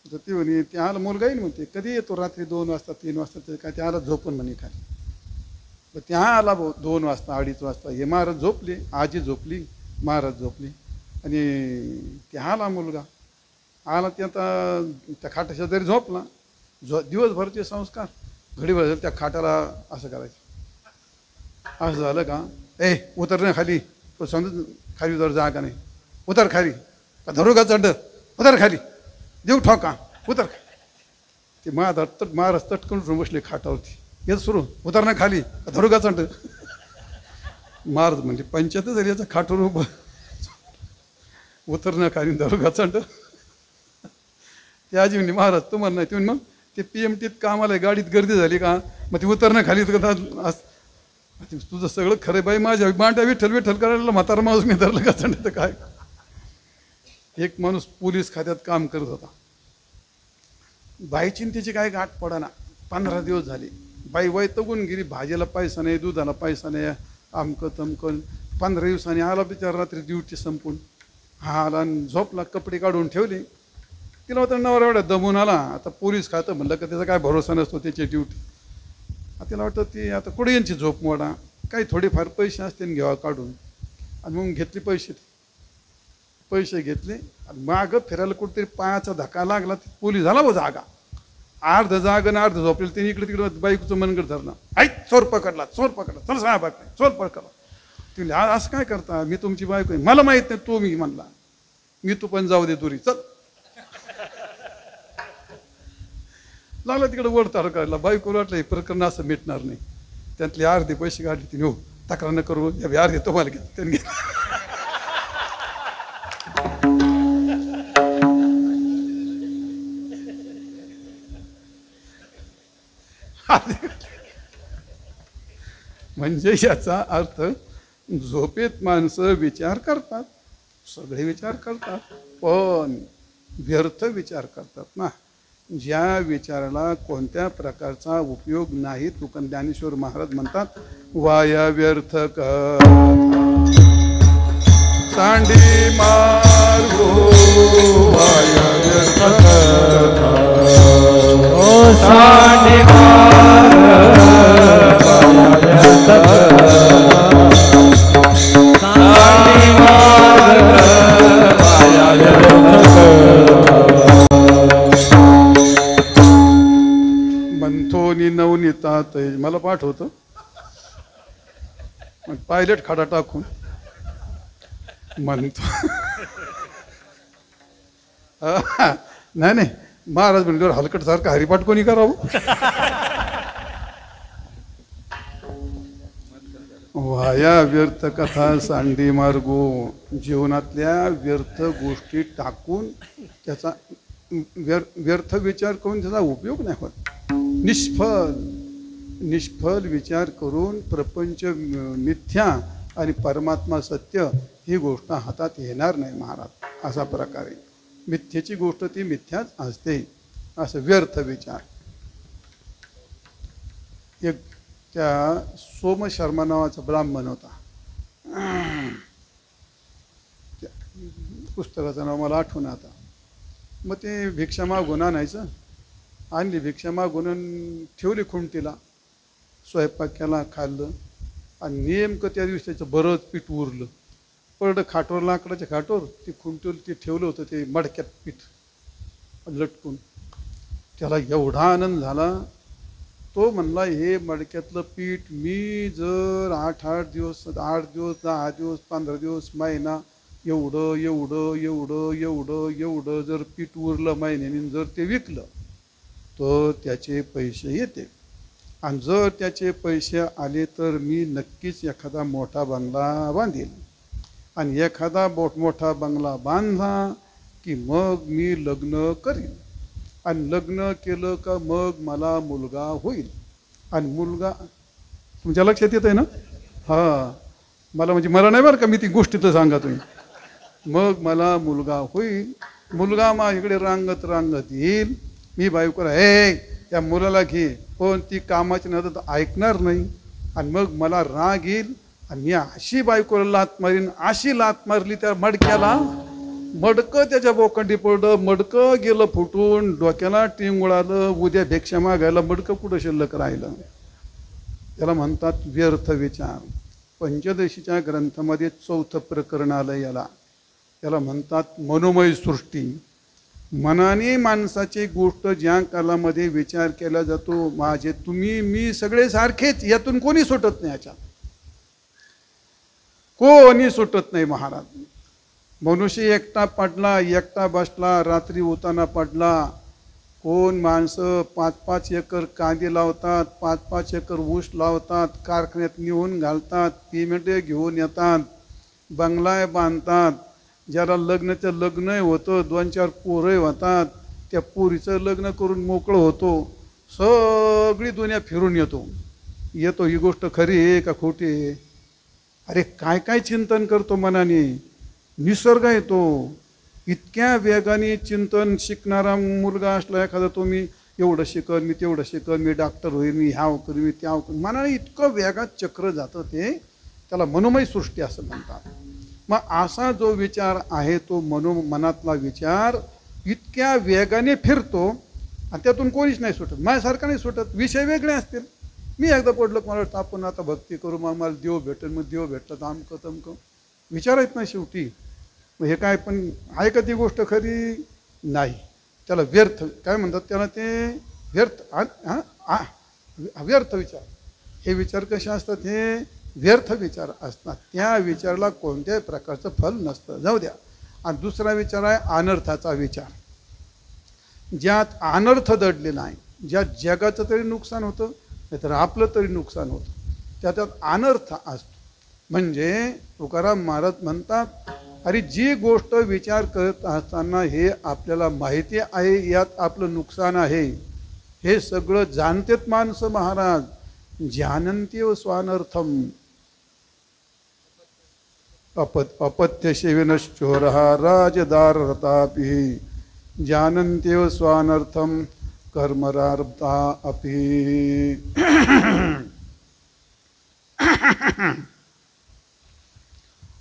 तर ती म्हणे, ते आला मुलगा येईल म्हणते, कधी येतो रात्री 2 वाजता 3 वाजता, ते काय ते आला झोपून म्हणे खाली. तर त्या आला 2 वाजता 2:30 वाजता. हे महाराज झोपले, आजी झोपली, महाराज झोपली. आणि ते आला मुलगा आला, ते आता त्या खाटाच्या जरी झोपला, दिवसभरचे संस्कार घडीभर त्या खाटाला असं करायचं. असं झालं का, उतर ना खाली, तो समज खाली जर जागा नाही, उतर खाली, धरू का चंड, उतर खाली, देऊ ठोका, उतर. ते महाराज तटकन उठून बसले खाटावरती. येत सुरू, उतर ना खाली, धरू का चंड. महाराज म्हणजे 75 झाली याचा खाटावर उभं, उतर ना खाली, धरू का चंड. ते आजी म्हणजे महाराज तुम्हाला नाही. तुम्ही मग ते PMTत कामाला गाडीत गर्दी झाली का, मग ती उतरणं खाली तुझं सगळं खरं बाई, माझ्या मांड्या विठ्ठल विठ्ठल करायला म्हातारा माणूस मी धरलं का चंड. तर काय, एक माणूस पोलीस खात्यात काम करत होता. बाईची त्याची काय गाठ पडाना, 15 दिवस झाले. बाई वैतगून गेली, भाजीला पैसा नाही, दुधाला पैसा नाही, आमकं तमकं. 15 दिवसांनी आला बिचारा, रात्री ड्युटी संपून आला आणि झोपला. कपडे काढून ठेवले. तिला होता नवरा एवढा दमून आला. आता पोलीस खातं म्हणलं का त्याचा काय भरोसा नसतो त्याची ड्युटी. तिला वाटतं ती आता कुठे यांची झोप मोडा, काही थोडेफार पैसे असते घ्यावा काढून. आणि मग घेतले पैसे घेतले आणि मागं फिरायला कुठेतरी पायाचा धक्का लागला. पोलीस झाला बा जागा, अर्ध जागा आणि अर्ध झोपलेलं. त्यांनी इकडे तिकडे बाईकचं मनगड धरला, चोर पकडला, चल साहेब चोर पकडला. ती म्हणली असं काय करता, मी तुमची बायको आहे. मला माहित नाही, तो मी म्हणला, मी तू पण जाऊ दे दुरी, चल. लागला तिकडे वडताड करायला. बायकोला वाटलं हे प्रकरण असं मिटणार नाही. त्यातले अर्धे पैसे काढले तिने. हो तक्रार न करू, अर्धे तुम्हाला घेत त्यांनी. म्हणजे याचा अर्थ झोपेत माणसं विचार करतात, सगळे विचार करतात, पण व्यर्थ विचार करतात ना. ज्या विचाराला कोणत्या प्रकारचा उपयोग नाही. तुकाराम ज्ञानेश्वर महाराज म्हणतात, वाया व्यर्थ सांडी मार्गो, वाया व्यर्थ सांडी मंथोनी नवनीतात मला पाठवतो. पायलट खाडा टाकून म्हणतो. नाही महाराज म्हणल्यावर हलकट सारखं हरिपाठ कोणी करावं. वाया व्यर्थ कथा सांडी मार्गो, जीवनातल्या व्यर्थ गोष्टी टाकून त्याचा व्यर्थ विचार करून त्याचा उपयोग नाही होत. निष्फल विचार करून प्रपंच मिथ्या आणि परमात्मा सत्य ही गोष्ट हातात येणार नाही महाराज. असा प्रकारे मिथ्येची गोष्ट ती मिथ्याच असते. असं व्यर्थ विचार. एक त्या सोमशर्मा नावाचा ब्राह्मण होता. त्या पुस्तकाचं नाव मला आठवण आता. मग ते भिक्षा मागून आणायचं. आणली भिक्षा मागून ठेवली खुंटीला. स्वयंपाक केला, खाल्लं आणि नेमकं त्या दिवशी त्याचं बरंच पीठ उरलं. पडलं खाटोर, लाकडाच्या खाटोर ते खुंटीवर ते ठेवलं होतं ते मडक्यात पीठ लटकून. त्याला एवढा आनंद झाला. तो म्हणला हे मडक्यातलं पीठ मी जर 8 दिवस 10 दिवस 15 दिवस महिना एवढं जर पीठ उरलं महिन्याने जर ते विकलं तर त्याचे पैसे येते. आणि जर त्याचे पैसे आले तर मी नक्कीच एखादा मोठा बंगला बांधेल. आणि एखादा मोठा बंगला बांधला की मग मी लग्न करीन. आणि लग्न केलं का मग मला मुलगा होईल. आणि मुलगा तुमच्या लक्षात येत आहे ना? हां, मला म्हणजे मला नाही बरं का, मी ती गोष्टी तर सांगा तुम्ही. मग मला मुलगा होईल. मुलगा माझ्याकडे रांगत येईल. मी बायकोला हे त्या मुलाला घे, पण ती कामाची नव्हतं तर ऐकणार नाही. आणि मग मला राग येईल आणि मी अशी बायकोला लात मारीन. अशी लात मारली त्या मडक्याला, मडकं त्याच्या बोकंडी पडलं. मडकं गेलं फुटून, डोक्याला टिंग उडालं. उद्या भिक्षा मागायला मडकं कुठं शिल्लक राहिलं. त्याला म्हणतात व्यर्थ विचार. पंचदशीच्या ग्रंथामध्ये 4थं प्रकरण आलं याला. त्याला म्हणतात मनोमय सृष्टी. मनाने माणसाची गोष्ट ज्या कालामध्ये विचार केला जातो, माझे तुम्ही मी सगळे सारखेच, यातून कोणी सुटत नाही. याच्यात कोणी सुटत नाही महाराज. मनुष्य एकटा पडला, एकटा बसला, रात्री उताना पडला. कोण माणसं 5-5 एकर कांदे लावतात, 5-5 एकर ऊस लावतात, कारखान्यात नेऊन घालतात, पेमेंट घेऊन येतात, बंगला बांधतात. ज्याला लग्न होतं, 2-4 पोरं होतात, त्या पोरीचं लग्न करून मोकळं होतो. सगळी दुनिया फिरून येतो. ही गोष्ट खरी आहे का खोटी आहे? अरे काय काय चिंतन करतो मनाने. निसर्ग आहे तो. इतक्या वेगाने चिंतन शिकणारा मुलगा असला एखादा, तो मी एवढं शिकन, मी तेवढं शिकन, मी डॉक्टर होईल, मी ह्याव करू, मी त्याव करू. मनाने इतकं वेगात चक्र जातं ते, त्याला मनोमय सृष्टी असं म्हणतात. मग असा जो विचार आहे तो मनातला विचार इतक्या वेगाने फिरतो आणि त्यातून कोणीच नाही सुटत. माझ्यासारखं नाही सुटत. विषय वेगळे असतील. मी एकदा पडलं मला वाटतं आपण आता भक्ती करू, मग मला देव भेटेल, मग देव भेटलं तर आमकं तमकं विचार येत नाही शेवटी. मग हे काय पण आहे का ती गोष्ट खरी? नाही. त्याला व्यर्थ काय म्हणतात, त्याला ते व्यर्थ व्यर्थ विचार. हे विचार कसे असतात? हे व्यर्थ विचार असतात. त्या विचाराला कोणत्याही प्रकारचं फल नसतं. जाऊ द्या. आणि दुसरा विचार आहे अनर्थाचा विचार. ज्यात अनर्थ दडलेला आहे, ज्यात जगाचं तरी नुकसान होतं नाहीतर आपलं तरी नुकसान होतं, त्याच्यात अनर्थ असतो. म्हणजे तुकाराम महाराज म्हणतात, अरे जी गोष्ट विचार करत असताना हे आपल्याला माहिती आहे यात आपलं नुकसान आहे, हे सगळं जाणतेत माणसं महाराज. जानन्त्येव स्वानर्थम अपत्य सेविनश्चोरः राजदाररतापि जानन्त्येव स्वानर्थम कर्मरारब्धा अपि.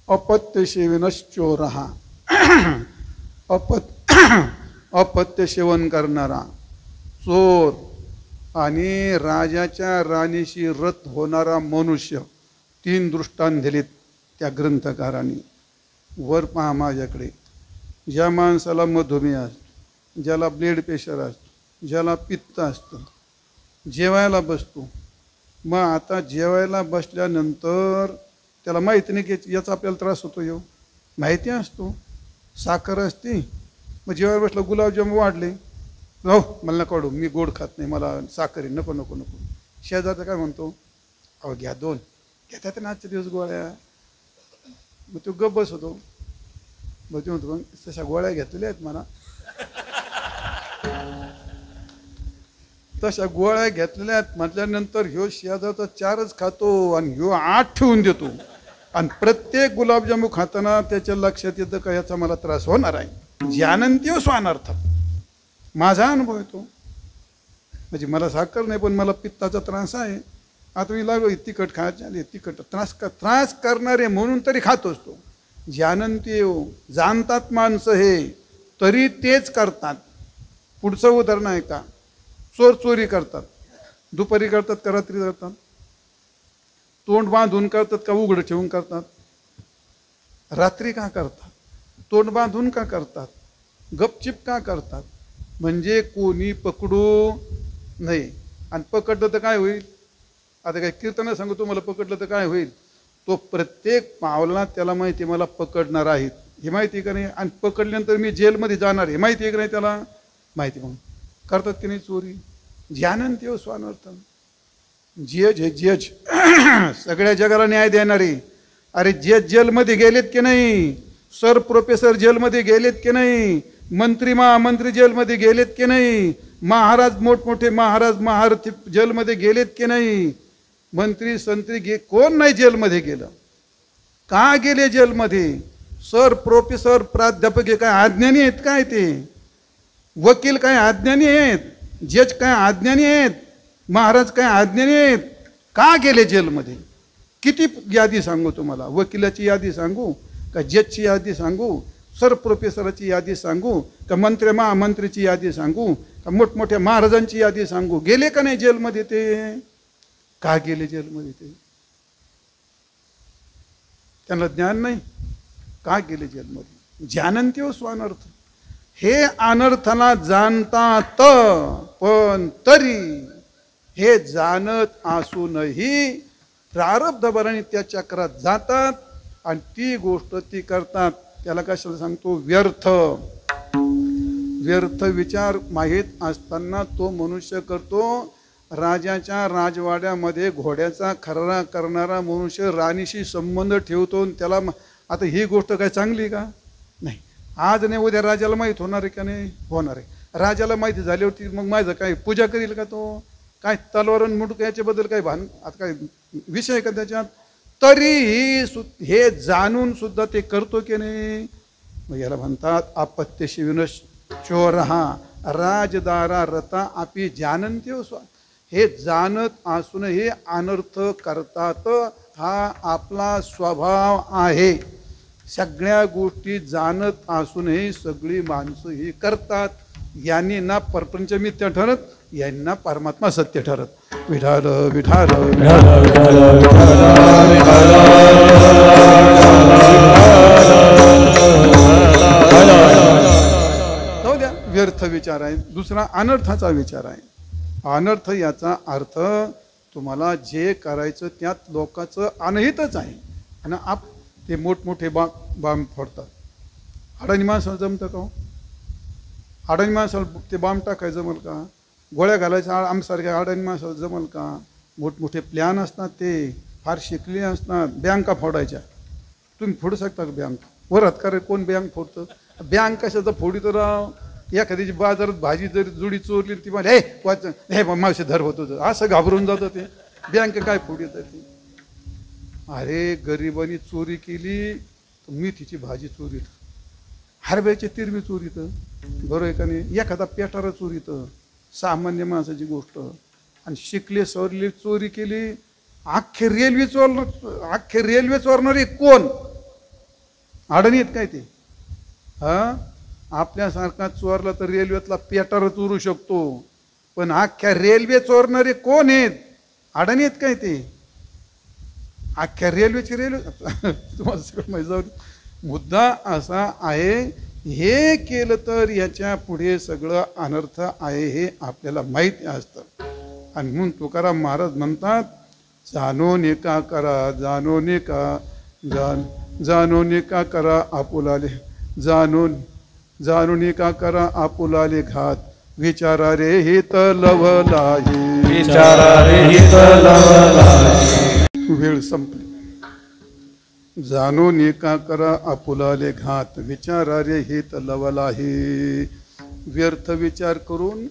अपत्य सेविनश्चोरः, अपत्य सेवन करणारा चोर आणि राजाच्या राणीशी रत होणारा मनुष्य, 3 दृष्टांत दिलेत त्या ग्रंथकारांनी. वर पहा माझ्याकडे. ज्या माणसाला मधुमेह असतो, ज्याला ब्लड प्रेशर असतो, ज्याला पित्त असतं, जेवायला बसतो. मग आता जेवायला बसल्यानंतर त्याला माहिती नाही की याचा आपल्याला त्रास होतो. येऊ माहिती असतो. साखर असते. मग जेवायला बसलं, गुलाबजाम वाढले, हो मला नको काढू, मी गोड खात नाही, मला साखर नको नको नको. शेजारचा काय म्हणतो, अहो घ्या 2 घेतात ना आजच्या दिवस गोळ्या. मग तो गप्प बस होतो. मग ते म्हणतो, मग तशा गोळ्या घेतलेल्या आहेत मला. तशा गोळ्या घेतलेल्या म्हटल्यानंतर ह्यो शेजारचा 4च खातो आणि ह्यो 8 ठेवून देतो आणि प्रत्येक गुलाबजामू खाताना त्याच्या लक्षात येतं का याचा मला त्रास होणार आहे. ज्यानंतर स्वानार्थ माझा अनुभव येतो. म्हणजे मला साखर नाही पण मला पित्ताचा त्रास आहे. आता मी लागलो तिखट खायचे तिखट त्रास करणारे म्हणून तरी खातोच तो. ज्यानंतर जाणतात माणसं हे तरी तेच करतात. पुढचं उदाहरण आहे का, चोरी करतात. दुपारी करतात का रात्री करतात? तोंड बांधून करतात का उघडं ठेवून करतात? रात्री का करतात? तोंड बांधून का करतात? गपचिप का करतात? म्हणजे कोणी पकडू नाही. आणि पकडलं तर काय होईल? आता काय कीर्तन सांगू तुम्हाला, पकडलं तर काय होईल? तो प्रत्येक पावला त्याला माहिती मला पकडणार आहेत हे माहिती का नाही. आणि पकडल्यानंतर मी जेलमध्ये जाणार हे माहिती आहे का नाही त्याला? माहिती. म्हणून करतात की नाही चोरी. ज्ञानंत स्वानर्थ जज हे जज सगळ्या जगाला न्याय देणारे. अरे जज जेलमध्ये गेलेत की नाही? सर प्रोफेसर जेलमध्ये गेलेत की नाही? मंत्री महामंत्री जेलमध्ये गेलेत की नाही? महाराज मोठमोठे महारथी जेलमध्ये गेलेत की नाही? मंत्री संत्री कोण नाही जेलमध्ये गेलं? का गेले जेलमध्ये? सर प्रोफेसर प्राध्यापक हे काय अज्ञानी आहेत काय? ते वकील काय अज्ञानी आहेत? जज काय अज्ञानी आहेत? महाराज काय अज्ञानी आहेत? का गेले जेलमध्ये? किती यादी सांगू तुम्हाला? वकिलाची यादी सांगू का जजची यादी सांगू? सर प्रोफेसराची यादी सांगू का मंत्री महामंत्रीची यादी सांगू का मोठमोठ्या महाराजांची यादी सांगू? गेले का नाही जेलमध्ये ते? का गेले जेलमध्ये ते? त्यांना ज्ञान नाही. का गेले जेलमध्ये? ज्ञानंत्यो स्वानर्थ. हे अनर्थाला जाणतात पण तरी हे जाणत असूनही प्रारब्धभराने त्या चक्रात जातात आणि ती गोष्ट ती करतात. त्याला कशाला सांगतो? व्यर्थ. व्यर्थ विचार माहीत असताना तो मनुष्य करतो. राजाच्या राजवाड्यामध्ये घोड्याचा खर्रा करणारा मनुष्य राणीशी संबंध ठेवतो. त्याला आता ही गोष्ट काय चांगली का? नाही. आज नाही उद्या राजाला माहीत होणार आहे का नाही? होणार आहे. राजाला माहिती झाल्यावरती मग माझं काय पूजा करील का तो? काय तलवार मुंडक याच्याबद्दल काय भान आता काय विषय का त्याच्यात? तरीही हे जाणून सुद्धा ते करतो की नाही? मग याला म्हणतात अपत्यशी विनश चोरहा राजदारा रता आपी जानन्त्यो स्वा. हे जाणत असूनही अनर्थ करतात. हा आपला स्वभाव आहे. सगळ्या गोष्टी जाणत असूनही सगळी माणसं ही करतात. यांनी ना परपंच मिथ्या ठरत, यांना परमात्मा सत्य ठरत. विठाल विठाल जाऊ द्या. व्यर्थ विचार आहे. दुसरा अनर्थाचा विचार आहे. अनर्थ याचा अर्थ तुम्हाला जे करायचं त्यात लोकांचं अनहितच आहे. आणि ते मोठमोठे बांब फोडतात. अडाणी माणसाला जमतं का? अडाणी माणसाला ते बांब टाकायचं जमल का? गोळ्या घालायच्या आमसारख्या अडाणी माणसाला जमल का? मोठमोठे प्लॅन असतात. ते फार शिकले असतात. बँका फोडायच्या. तुम्ही फोडू शकता का बँक? वरात करे कोण बँक फोडतं? बँक कशाचं फोडी तर एखाद्याची बाजारात भाजी जरी जुडी चोरली ती मला हे वाच हे मावशी धर होतं असं घाबरून जातं ते. बँक काय फोडी ती? अरे गरिबांनी चोरी केली तर मेथीची भाजी चोरीत, हरभऱ्याची तिरवी चोरीत, बरोबर आहे का नाही? एखादा पेटारा चोरीत, सामान्य माणसाची गोष्ट. आणि शिकले सवरले चोरी केली. अख्खे रेल्वे चोरणारे कोण? अडणी आहेत काय ते? हा, आपल्यासारखा चोरला तर रेल्वेतला पेटारा चोरू शकतो, पण अख्ख्या रेल्वे चोरणारे कोण आहेत? अडणी आहेत काय ते? अख्ख्या रेल्वे तुम्हाला सगळं माहिती जाऊ. मुद्दा असा आहे, हे केलं तर याच्या पुढे सगळं अनर्थ आहे हे आपल्याला माहिती असतं. आणि म्हणून तुकाराम महाराज म्हणतात, जाणून का करा, जाणून का जाणून का करा आपुलाले, जाणून का करा आपुलाले घात, विचारा रे हित लवलाही, विचारा रे हित लवलाही. वेळ संपली. जाणून का करा आपुलाले घात, विचारा रे हित लवलाही. व्यर्थ विचार करून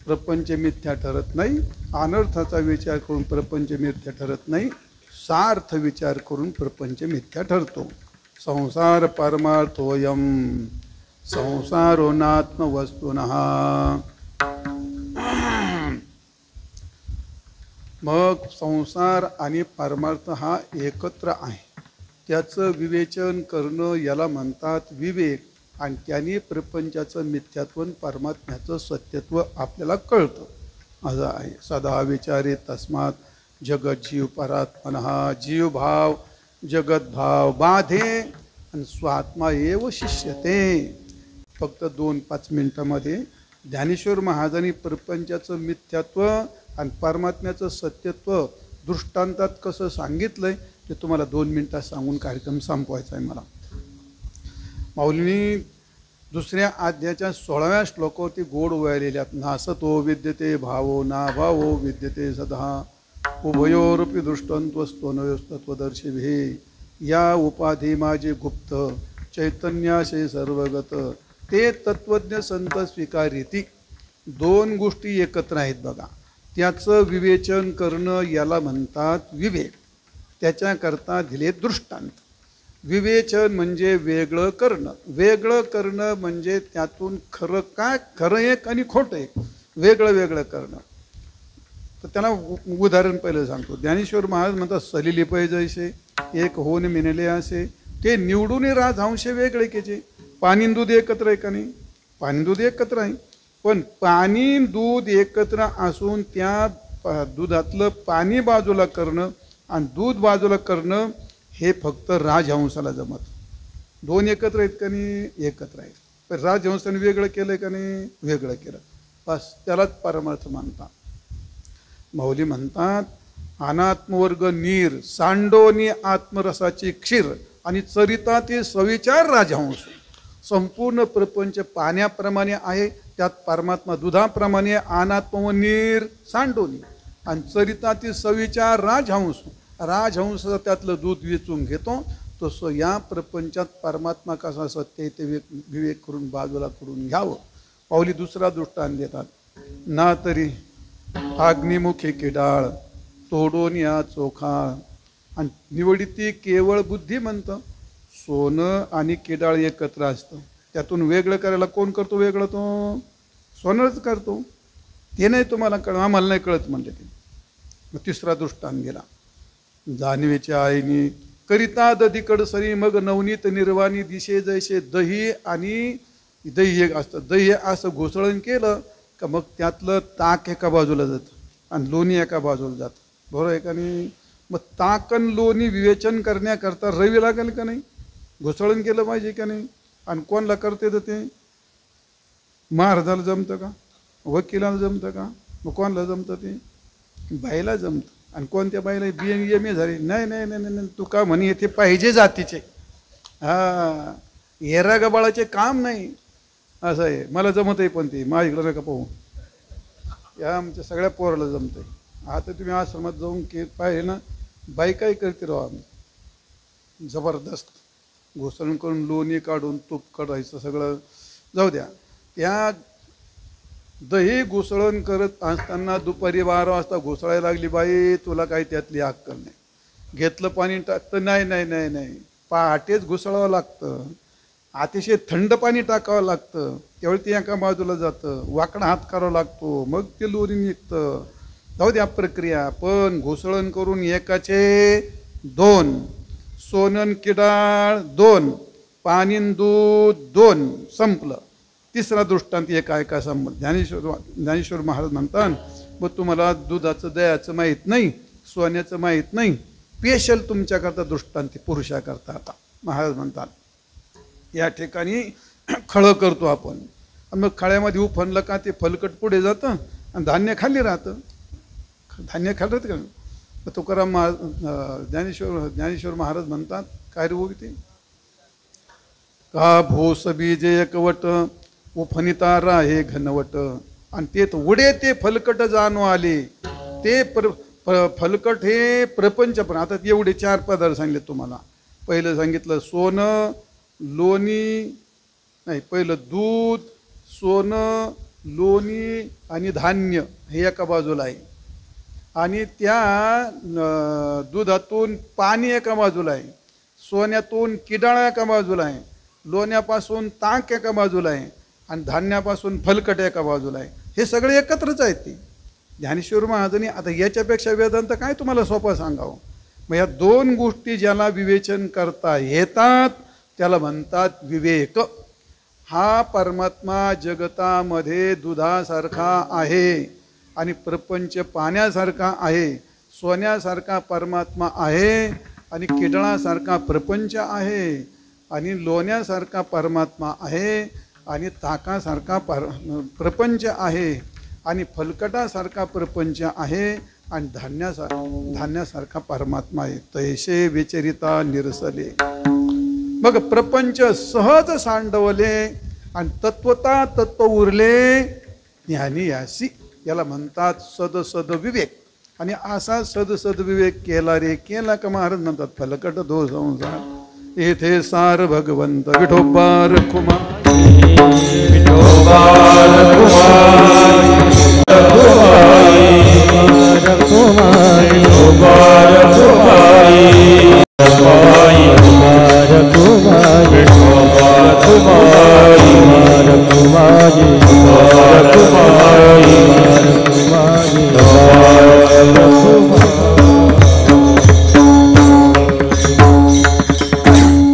प्रपंच मिथ्या ठरत नाही. अनर्थाचा विचार करून प्रपंच मिथ्या ठरत नाही. सार्थ विचार करून प्रपंच मिथ्या ठरतो. संसार परमार्थोयम संसारो नात्मवस्तुनः. मग संसार आणि परमार्थ हा एकत्र आहे. त्याचं विवेचन करणं याला म्हणतात विवेक. आणि त्याने प्रपंचाचं मिथ्यात्व परमात्म्याचं सत्यत्व आपल्याला कळतं. असं आहे. सदा विचारे तस्मात जगत जीव परात्मनः. जीवभाव जगतभाव बाधे आणि स्वात्मा एव शिष्यते. फक्त 2-5 मिनिटामध्ये ज्ञानेश्वर महाराजांनी प्रपंचाचं मिथ्यात्व आणि परमात्म्याचं सत्यत्व दृष्टांतात कसं सांगितलंय ते तुम्हाला 2 मिनिटात सांगून कार्यक्रम संपवायचा आहे मला. माऊलींनी दुसऱ्या अध्यायाच्या 16व्या श्लोकावरती गोड वळलेल्या नासतो विद्यते भावो ना भावो विद्यते सदा उभयोरपि दृष्टंत्वस्तत्वदर्शिभे या उपाधी माझे गुप्त चैतन्याशे सर्वगत ते तत्वज्ञ संत स्वीकारिती. 2 गोष्टी एकत्र आहेत बघा. त्याचं विवेचन करणं याला म्हणतात विवेक. त्याच्याकरता दिले दृष्टांत. विवेचन म्हणजे वेगळं करणं. वेगळं करणं म्हणजे त्यातून खरं काय, खरं एक आणि खोटं एक वेगळं वेगळं करणं. तर त्याला उदाहरण पहिलं सांगतो. ज्ञानेश्वर महाराज म्हणतात सलिली पै जैसे एक होऊन मिनले असे ते निवडून राजहंश वेगळे केचे. पाणी दूध एकत्र आहे का नाही? पाणी दूध एकत्र आहे. पण पाणी दूध एकत्र असून त्या दुधातलं पाणी बाजूला करणं आणि दूध बाजूला करणं हे फक्त राजहंसाला जमत. 2 एकत्र आहेत का नाही? एकत्र आहेत. पण राजहंसाने वेगळं केलं का नाही? वेगळं केलं. बस त्यालाच परमार्थ मानतात. माऊली म्हणतात अनात्मवर्ग नीर सांडोनी आत्मरसाची क्षीर आणि चरिता ते सविचार राजहंस. संपूर्ण प्रपंच पाण्याप्रमाणे आहे. त्यात परमात्मा दुधाप्रमाणे अनात्म व नीर सांडोनी आणि चरिता ते सविचार राजहंस. राजहंस त्यातलं दूध वेचून घेतो. तसं या प्रपंचात परमात्मा कसा सत्य ते विवेक करून बाजूला करून घ्यावं. पाऊली दुसरा दृष्टांत देतात. ना तरी अग्निमुखी किडाळ तोडून या चोखा आणि निवडिती केवळ बुद्धिमंत. सोनं आणि किडाळ एकत्र असतं. त्यातून वेगळं करायला कोण करतो? वेगळं तो सोनंच करतो. ते नाही तुम्हाला कळ, आम्हाला नाही कळत म्हणले ते. मग तिसरा दृष्टांत गेला. जाणवेच्या आईनी करिता दधीकड सरी मग नवनीत निर्वाणी दिशे जैसे दही आणि दही एक असतं. दही असं घुसळण केलं का मग त्यातलं ताक एका बाजूला जातं आणि लोणी एका बाजूला जातं. बरोबर आहे का नाही? मग ताकन लोणी विवेचन करण्याकरता रवी लागेल का नाही? घुसळण केलं पाहिजे का नाही? आणि कोणला करते तर ते महाराजाला जमतं का? वकिलाला जमतं का? मग कोणाला जमतं? ते बाईला जमतं. आणि कोणत्या बाईला BA झाली? नाही नाही नाही नाही तू का म्हणे येथे पाहिजे जातीचे. हा येरा गबाळाचे काम नाही. असं आहे. मला जमत आहे पण ते माझ्याकडं नका पाहू. या आमच्या सगळ्या पोराला जमत आहे. आता तुम्ही आश्रमात जाऊन पाहिजे ना बाई काय करते राव आम्ही जबरदस्त घोसळण करून लोणी काढून तूप काढायचं सगळं जाऊ द्या. त्या दही घुसळण करत असताना दुपारी 12 वाजता घुसळायला लागली. बाई तुला काही त्यातली अक्कल नाही. घेतलं पाणी टाकतं. नाही नाही नाही नाही पहाटेच घुसळावं लागतं. अतिशय थंड पाणी टाकावं लागतं. त्यावेळी ते एका बाजूला जातं. वाकडा हात करावा लागतो. मग ते लोणी निघतं. जाऊ द्या प्रक्रिया. पण घुसळण करून एकाचे 2 सोनन किडाळ 2 पाणीन दूध 2 संपलं. तिसरा दृष्टांत एक ऐका संबंध. ज्ञानेश्वर महाराज म्हणतात मग तुम्हाला दुधाचं दह्याचं माहीत नाही, सोन्याचं माहीत नाही. स्पेशल तुमच्याकरता दृष्टांत पुरुषाकरता. आता महाराज म्हणतात या ठिकाणी खळं करतो आपण आणि मग खळ्यामध्ये उफनलं का ते फलकट पुढे जातं आणि धान्य खाली राहतं. धान्य खाली राहतं का? तुकाराम ज्ञानेश्वर महाराज म्हणतात काय रे ते का भोस बीज एकवट उफनिता राहे घनवट आणि ते उडे ते फलकट जाणू आले. ते फलकट हे प्रपंच. पण आता एवढे 4 पदार्थ सांगितले तुम्हाला. पहिलं सांगितलं सोनं लोणी नाही पहिलं दूध सोनं लोणी आणि धान्य हे एका बाजूला आहे, आणि त्या दुधातून पाणी एका बाजूला आहे, सोन्यातून किडाळा एका बाजूला आहे, लोण्यापासून ताक एका बाजूला आहे, आणि धान्यापासून फलकट एका बाजूला आहे. हे सगळे एकत्रच आहेत. ते ज्ञानेश्वर महाराजांनी आता याच्यापेक्षा वेदांत काय तुम्हाला सोपं सांगावं. मग या दोन गोष्टी ज्याला विवेचन करता येतात त्याला म्हणतात विवेक. हा परमात्मा जगतामध्ये दुधासारखा आहे आणि प्रपंच पाण्यासारखा आहे. सोन्यासारखा परमात्मा आहे आणि किडळासारखा प्रपंच आहे, आणि लोण्यासारखा परमात्मा आहे आणि ताकासारखा प्रपंच आहे, आणि फलकटासारखा प्रपंच आहे, आणि धान्यासारखा परमात्मा आहे. तैसे विचरिता निरसले. मग प्रपंच सहज सांडवले आणि तत्वता तत्व उरले ज्ञानी यासी. याला म्हणतात सद विवेक. आणि असा सद विवेक केला रे केला का महाराज म्हणतात फलकट दो संसार येथे सार भगवंत विठोबार कुमार विठोबार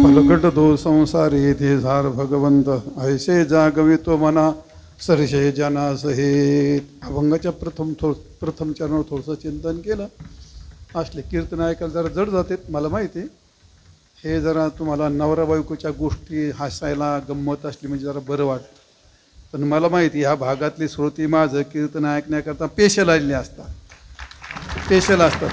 फलकट दो संसार येथे सार भगवंत ऐसे जागवितो मना सरशे जना सहित. अभंगाच्या प्रथम चरणावर थोडंसं चिंतन केलं. असले कीर्तन ऐकायला जरा जड जाते मला माहिती आहे. हे जरा तुम्हाला नवरा बायकोच्या गोष्टी हसायला गंमत असली म्हणजे जरा बरं वाटतं. पण मला माहिती ह्या भागातली श्रोती माझं कीर्तन ऐकण्याकरता पेशल आलेले असतात, पेशल असतात.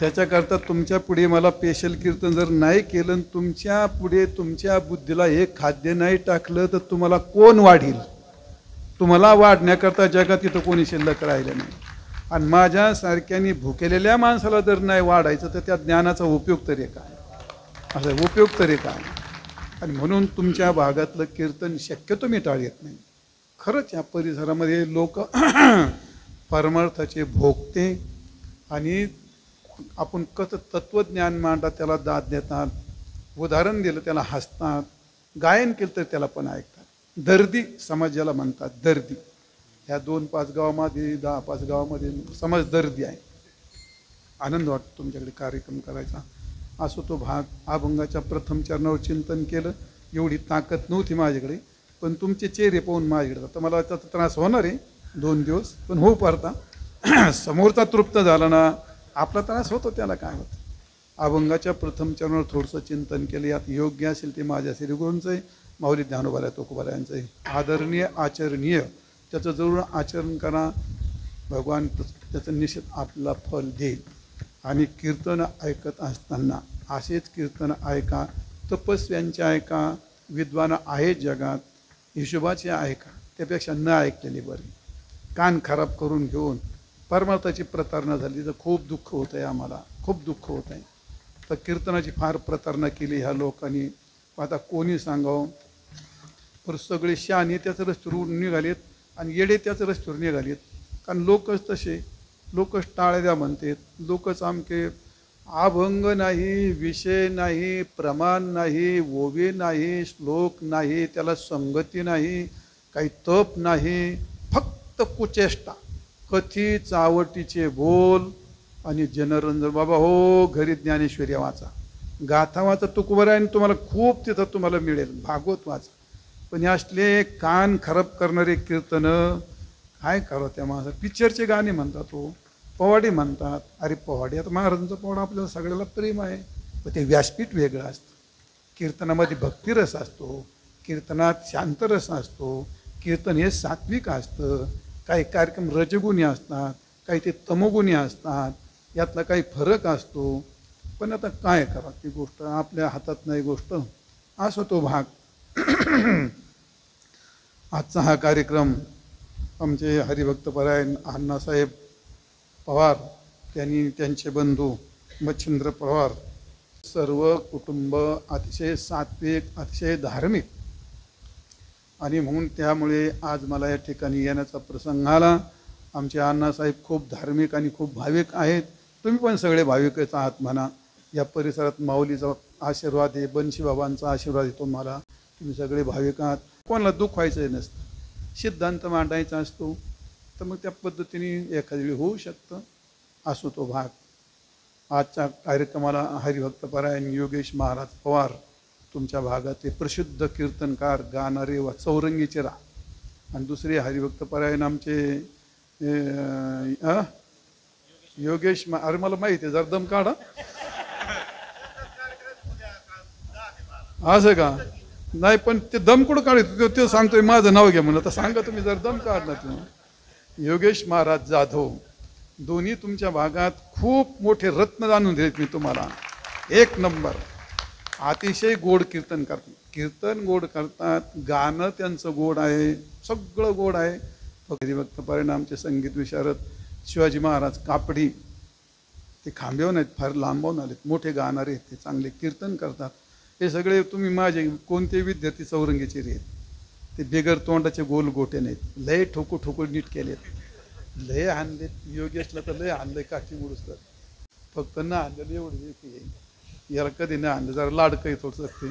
त्याच्याकरता तुमच्या पुढे मला पेशल कीर्तन जर नाही केलं, तुमच्या पुढे तुमच्या बुद्धीला एक खाद्य नाही टाकलं तर तुम्हाला कोण वाढील? तुम्हाला वाढण्याकरता जगात तिथं कोणी शिल्लक राहिलं नाही. आणि माझ्यासारख्यानी भुकेलेल्या माणसाला जर नाही वाढायचं तर त्या ज्ञानाचा उपयोग तरी काय? असं उपयोग तरी काय? आणि म्हणून तुमच्या भागातलं कीर्तन शक्यतो मी टाळत नाही. खरंच या परिसरामध्ये लोक परमार्थाचे भोगते आणि आपण कसं तत्वज्ञान मांडतात त्याला दाद देतात, उदाहरण दिलं त्याला हसतात, गायन केलं तर त्याला पण ऐकतात. दर्दी समाज ज्याला म्हणतात, दर्दी. ह्या 2-5 गावामध्ये 10-5 गावामध्ये समाज दर्दी आहे. आनंद वाटतो तुमच्याकडे कार्यक्रम करायचा. असो तो भाग. अभंगाच्या प्रथम चरणावर चिंतन केलं. एवढी ताकद नव्हती माझ्याकडे, पण तुमचे चेहरे पाहून माझ्याकडे आता मला त्याचा त्रास होणार आहे 2 दिवस, पण होऊ पारता समोरचा तृप्त झाला ना आपला त्रास होतो, त्याला काय होतं. अभंगाच्या प्रथम चरणावर थोडंसं चिंतन केलं. यात योग्य असेल ते माझ्या श्रीगुरूंचं आहे, माऊली ज्ञानोबाला तुकोबारायांचं आहे. आदरणीय आचरणीय त्याचं जरूर आचरण करा. भगवान त्याचं निश्चित आपला फल देईल. आणि कीर्तन ऐकत असताना असेच कीर्तन ऐका, तपस्व्यांचे ऐका, विद्वान आहेत जगात, हिशोबाचे ऐका, त्यापेक्षा न ऐकलेले बरे. कान खराब करून घेऊन परमार्थाची प्रतारणा झाली तर खूप दुःख होतं आहे, आम्हाला खूप दुःख होत आहे. तर कीर्तनाची फार प्रतारणा केली ह्या लोकांनी. आता कोणी सांगावं, पर सगळे शहाणे त्याच रस्त्यावर निघालेत आणि येडे त्याच रस्त्यावर निघालेत. कारण लोकच तसे, लोकच टाळ्या द्या म्हणतात, लोकच आमके. अभंग नाही, विषय नाही, प्रमाण नाही, ओवी नाही, श्लोक नाही, त्याला संगती नाही, काही तप नाही, फक्त कुचेष्टा, कथी चावटीचे बोल आणि जनरंजन. बाबा हो, घरी ज्ञानेश्वरी वाचा, गाथा वाचा, तुकोबारायांनी तुम्हाला खूप तिथं तुम्हाला मिळेल, भागवत वाचा. पण हे असले कान खराब करणारे कीर्तनं काय करावं त्या माणसा. पिक्चरचे गाणे म्हणतात, हो पोवाडे म्हणतात. अरे पोवाडे, आता महाराजांचा पोवाडा आपल्याला सगळ्याला प्रेम आहे, पण ते व्यासपीठ वेगळं असतं. कीर्तनामध्ये भक्तिरस असतो, कीर्तनात शांतरस असतो, कीर्तन हे सात्विक असतं. काही कार्यक्रम रजगुणी असतात, काही ते तमोगुणी असतात, यातला काही फरक असतो. पण आता काय करा, ती गोष्ट आपल्या हातात नाही गोष्ट. असो तो भाग. आजचा हा कार्यक्रम आमचे हरिभक्तपरायण अण्णासाहेब पवार, त्यांनी त्यांचे बंधू मच्छिंद्र पवार, सर्व कुटुंब अतिशय सात्विक, अतिशय धार्मिक. आणि म्हणून त्यामुळे आज मला या ठिकाणी येण्याचा प्रसंग आला. आमचे अण्णासाहेब खूप धार्मिक आणि खूप भाविक आहेत. तुम्ही पण सगळे भाविकच आहात म्हणा. या परिसरात माऊलीचा आशीर्वाद आहे, बनशीबाबांचा आशीर्वाद आहे तुम्हाला. तुम्ही सगळे भाविक आहात. कोणाला दुःख व्हायचं नसतं. सिद्धांत मांडायचा असतो तर मग त्या पद्धतीने एखाद्या वेळी होऊ शकतं. असो तो भाग. आजच्या कार्यक्रमाला हरिभक्तपरायण योगेश महाराज पवार तुमच्या भागातले प्रसिद्ध कीर्तनकार, गाणारे व चौरंगीचे आणि दुसरे हरिभक्तपरायण आमचे योगेश अरे मला माहिती आहे, जरा दम काढा. असं का? नाही पण ते दम कुठं काढतो ते सांगतोय माझं नाव घ्या म्हणून. आता सांगा तुम्ही जर दम काढला तुम्ही. योगेश महाराज जाधव दोन्ही तुमच्या भागात खूप मोठे रत्न जाणून दिलेत मी तुम्हाला. एक नंबर. अतिशय गोड कीर्तन करतात. कीर्तन गोड करतात, गाणं त्यांचं गोड आहे, सगळं गोड आहे. हरिभक्तपरायण आमचे संगीत विशारद शिवाजी महाराज कापडी ते खांबेवून आहेत, फार लांबवून आलेत, मोठे गाणारे आहेत, ते चांगले कीर्तन करतात. हे सगळे तुम्ही माझे कोणते विद्यार्थी चौरंगीचे आहेत. ते बेगर तोंडाचे गोल गोटे नाहीत. लय ठोकू ठोकू नीट केलेत, लय आणलेत. योगेशला तर लय आणलंय काठी मुडूस. तर फक्त न आणलेलं एवढं याला कधी नाही आणलं, जरा लाडकं आहे थोडंसं ते.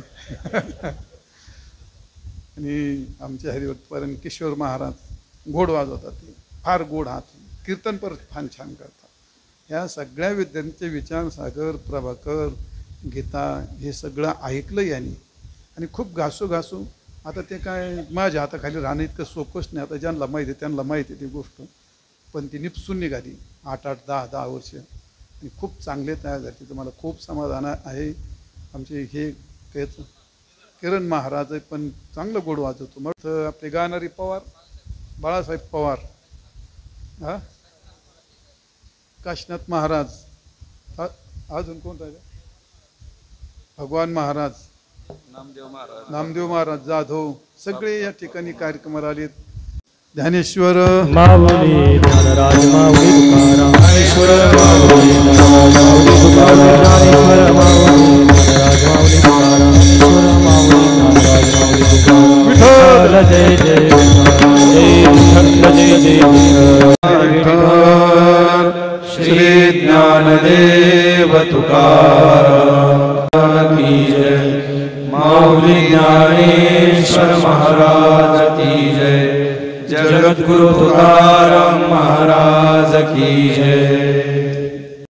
आणि आमचे हरिभक्तपरायण किशोर महाराज गोड वाजवतात. ते फार गोड हात, कीर्तन परत फार छान करतात. ह्या सगळ्या विद्यार्थ्यांचे विचार सागर, प्रभाकर, गीता हे सगळं ऐकलं यांनी आणि खूप घासू आता ते काय माझ्या हाताखाली राहणं इतकं सोपंच नाही. आता ज्यांना माहिती आहे त्यांना माहिती आहे ती गोष्ट, पण ती निपसून निघाली 8-8, 10-10 वर्ष आणि खूप चांगले तयार झाले. तुम्हाला खूप समाधान आहे. आमचे हे तेच किरण महाराज पण चांगलं गोड वाजवतो. मग आपले गाणारी पवार, बाळासाहेब पवार, हा काशीनाथ महाराज, अजून कोणता आहे? भगवान महाराज, नामदेव महाराज जाधव, सगळे या ठिकाणी कार्यक्रमाला आलेत. ज्ञानेश्वर माऊली ज्ञानराज माऊली तुकाराम, ज्ञानेश्वर माऊली ज्ञानराज माऊली तुकाराम, ज्ञानेश्वर माऊली ज्ञानराज माऊली तुकाराम, ज्ञानेश्वर माऊली ज्ञानराज माऊली तुकाराम. विठ्ठल जय जय जय जय विठ्ठल. श्री ज्ञानदेव तुकाराम की जय. माऊली ज्ञानेश्वर महाराज की जय. जगद्गुरु तुकाराम महाराज की जय.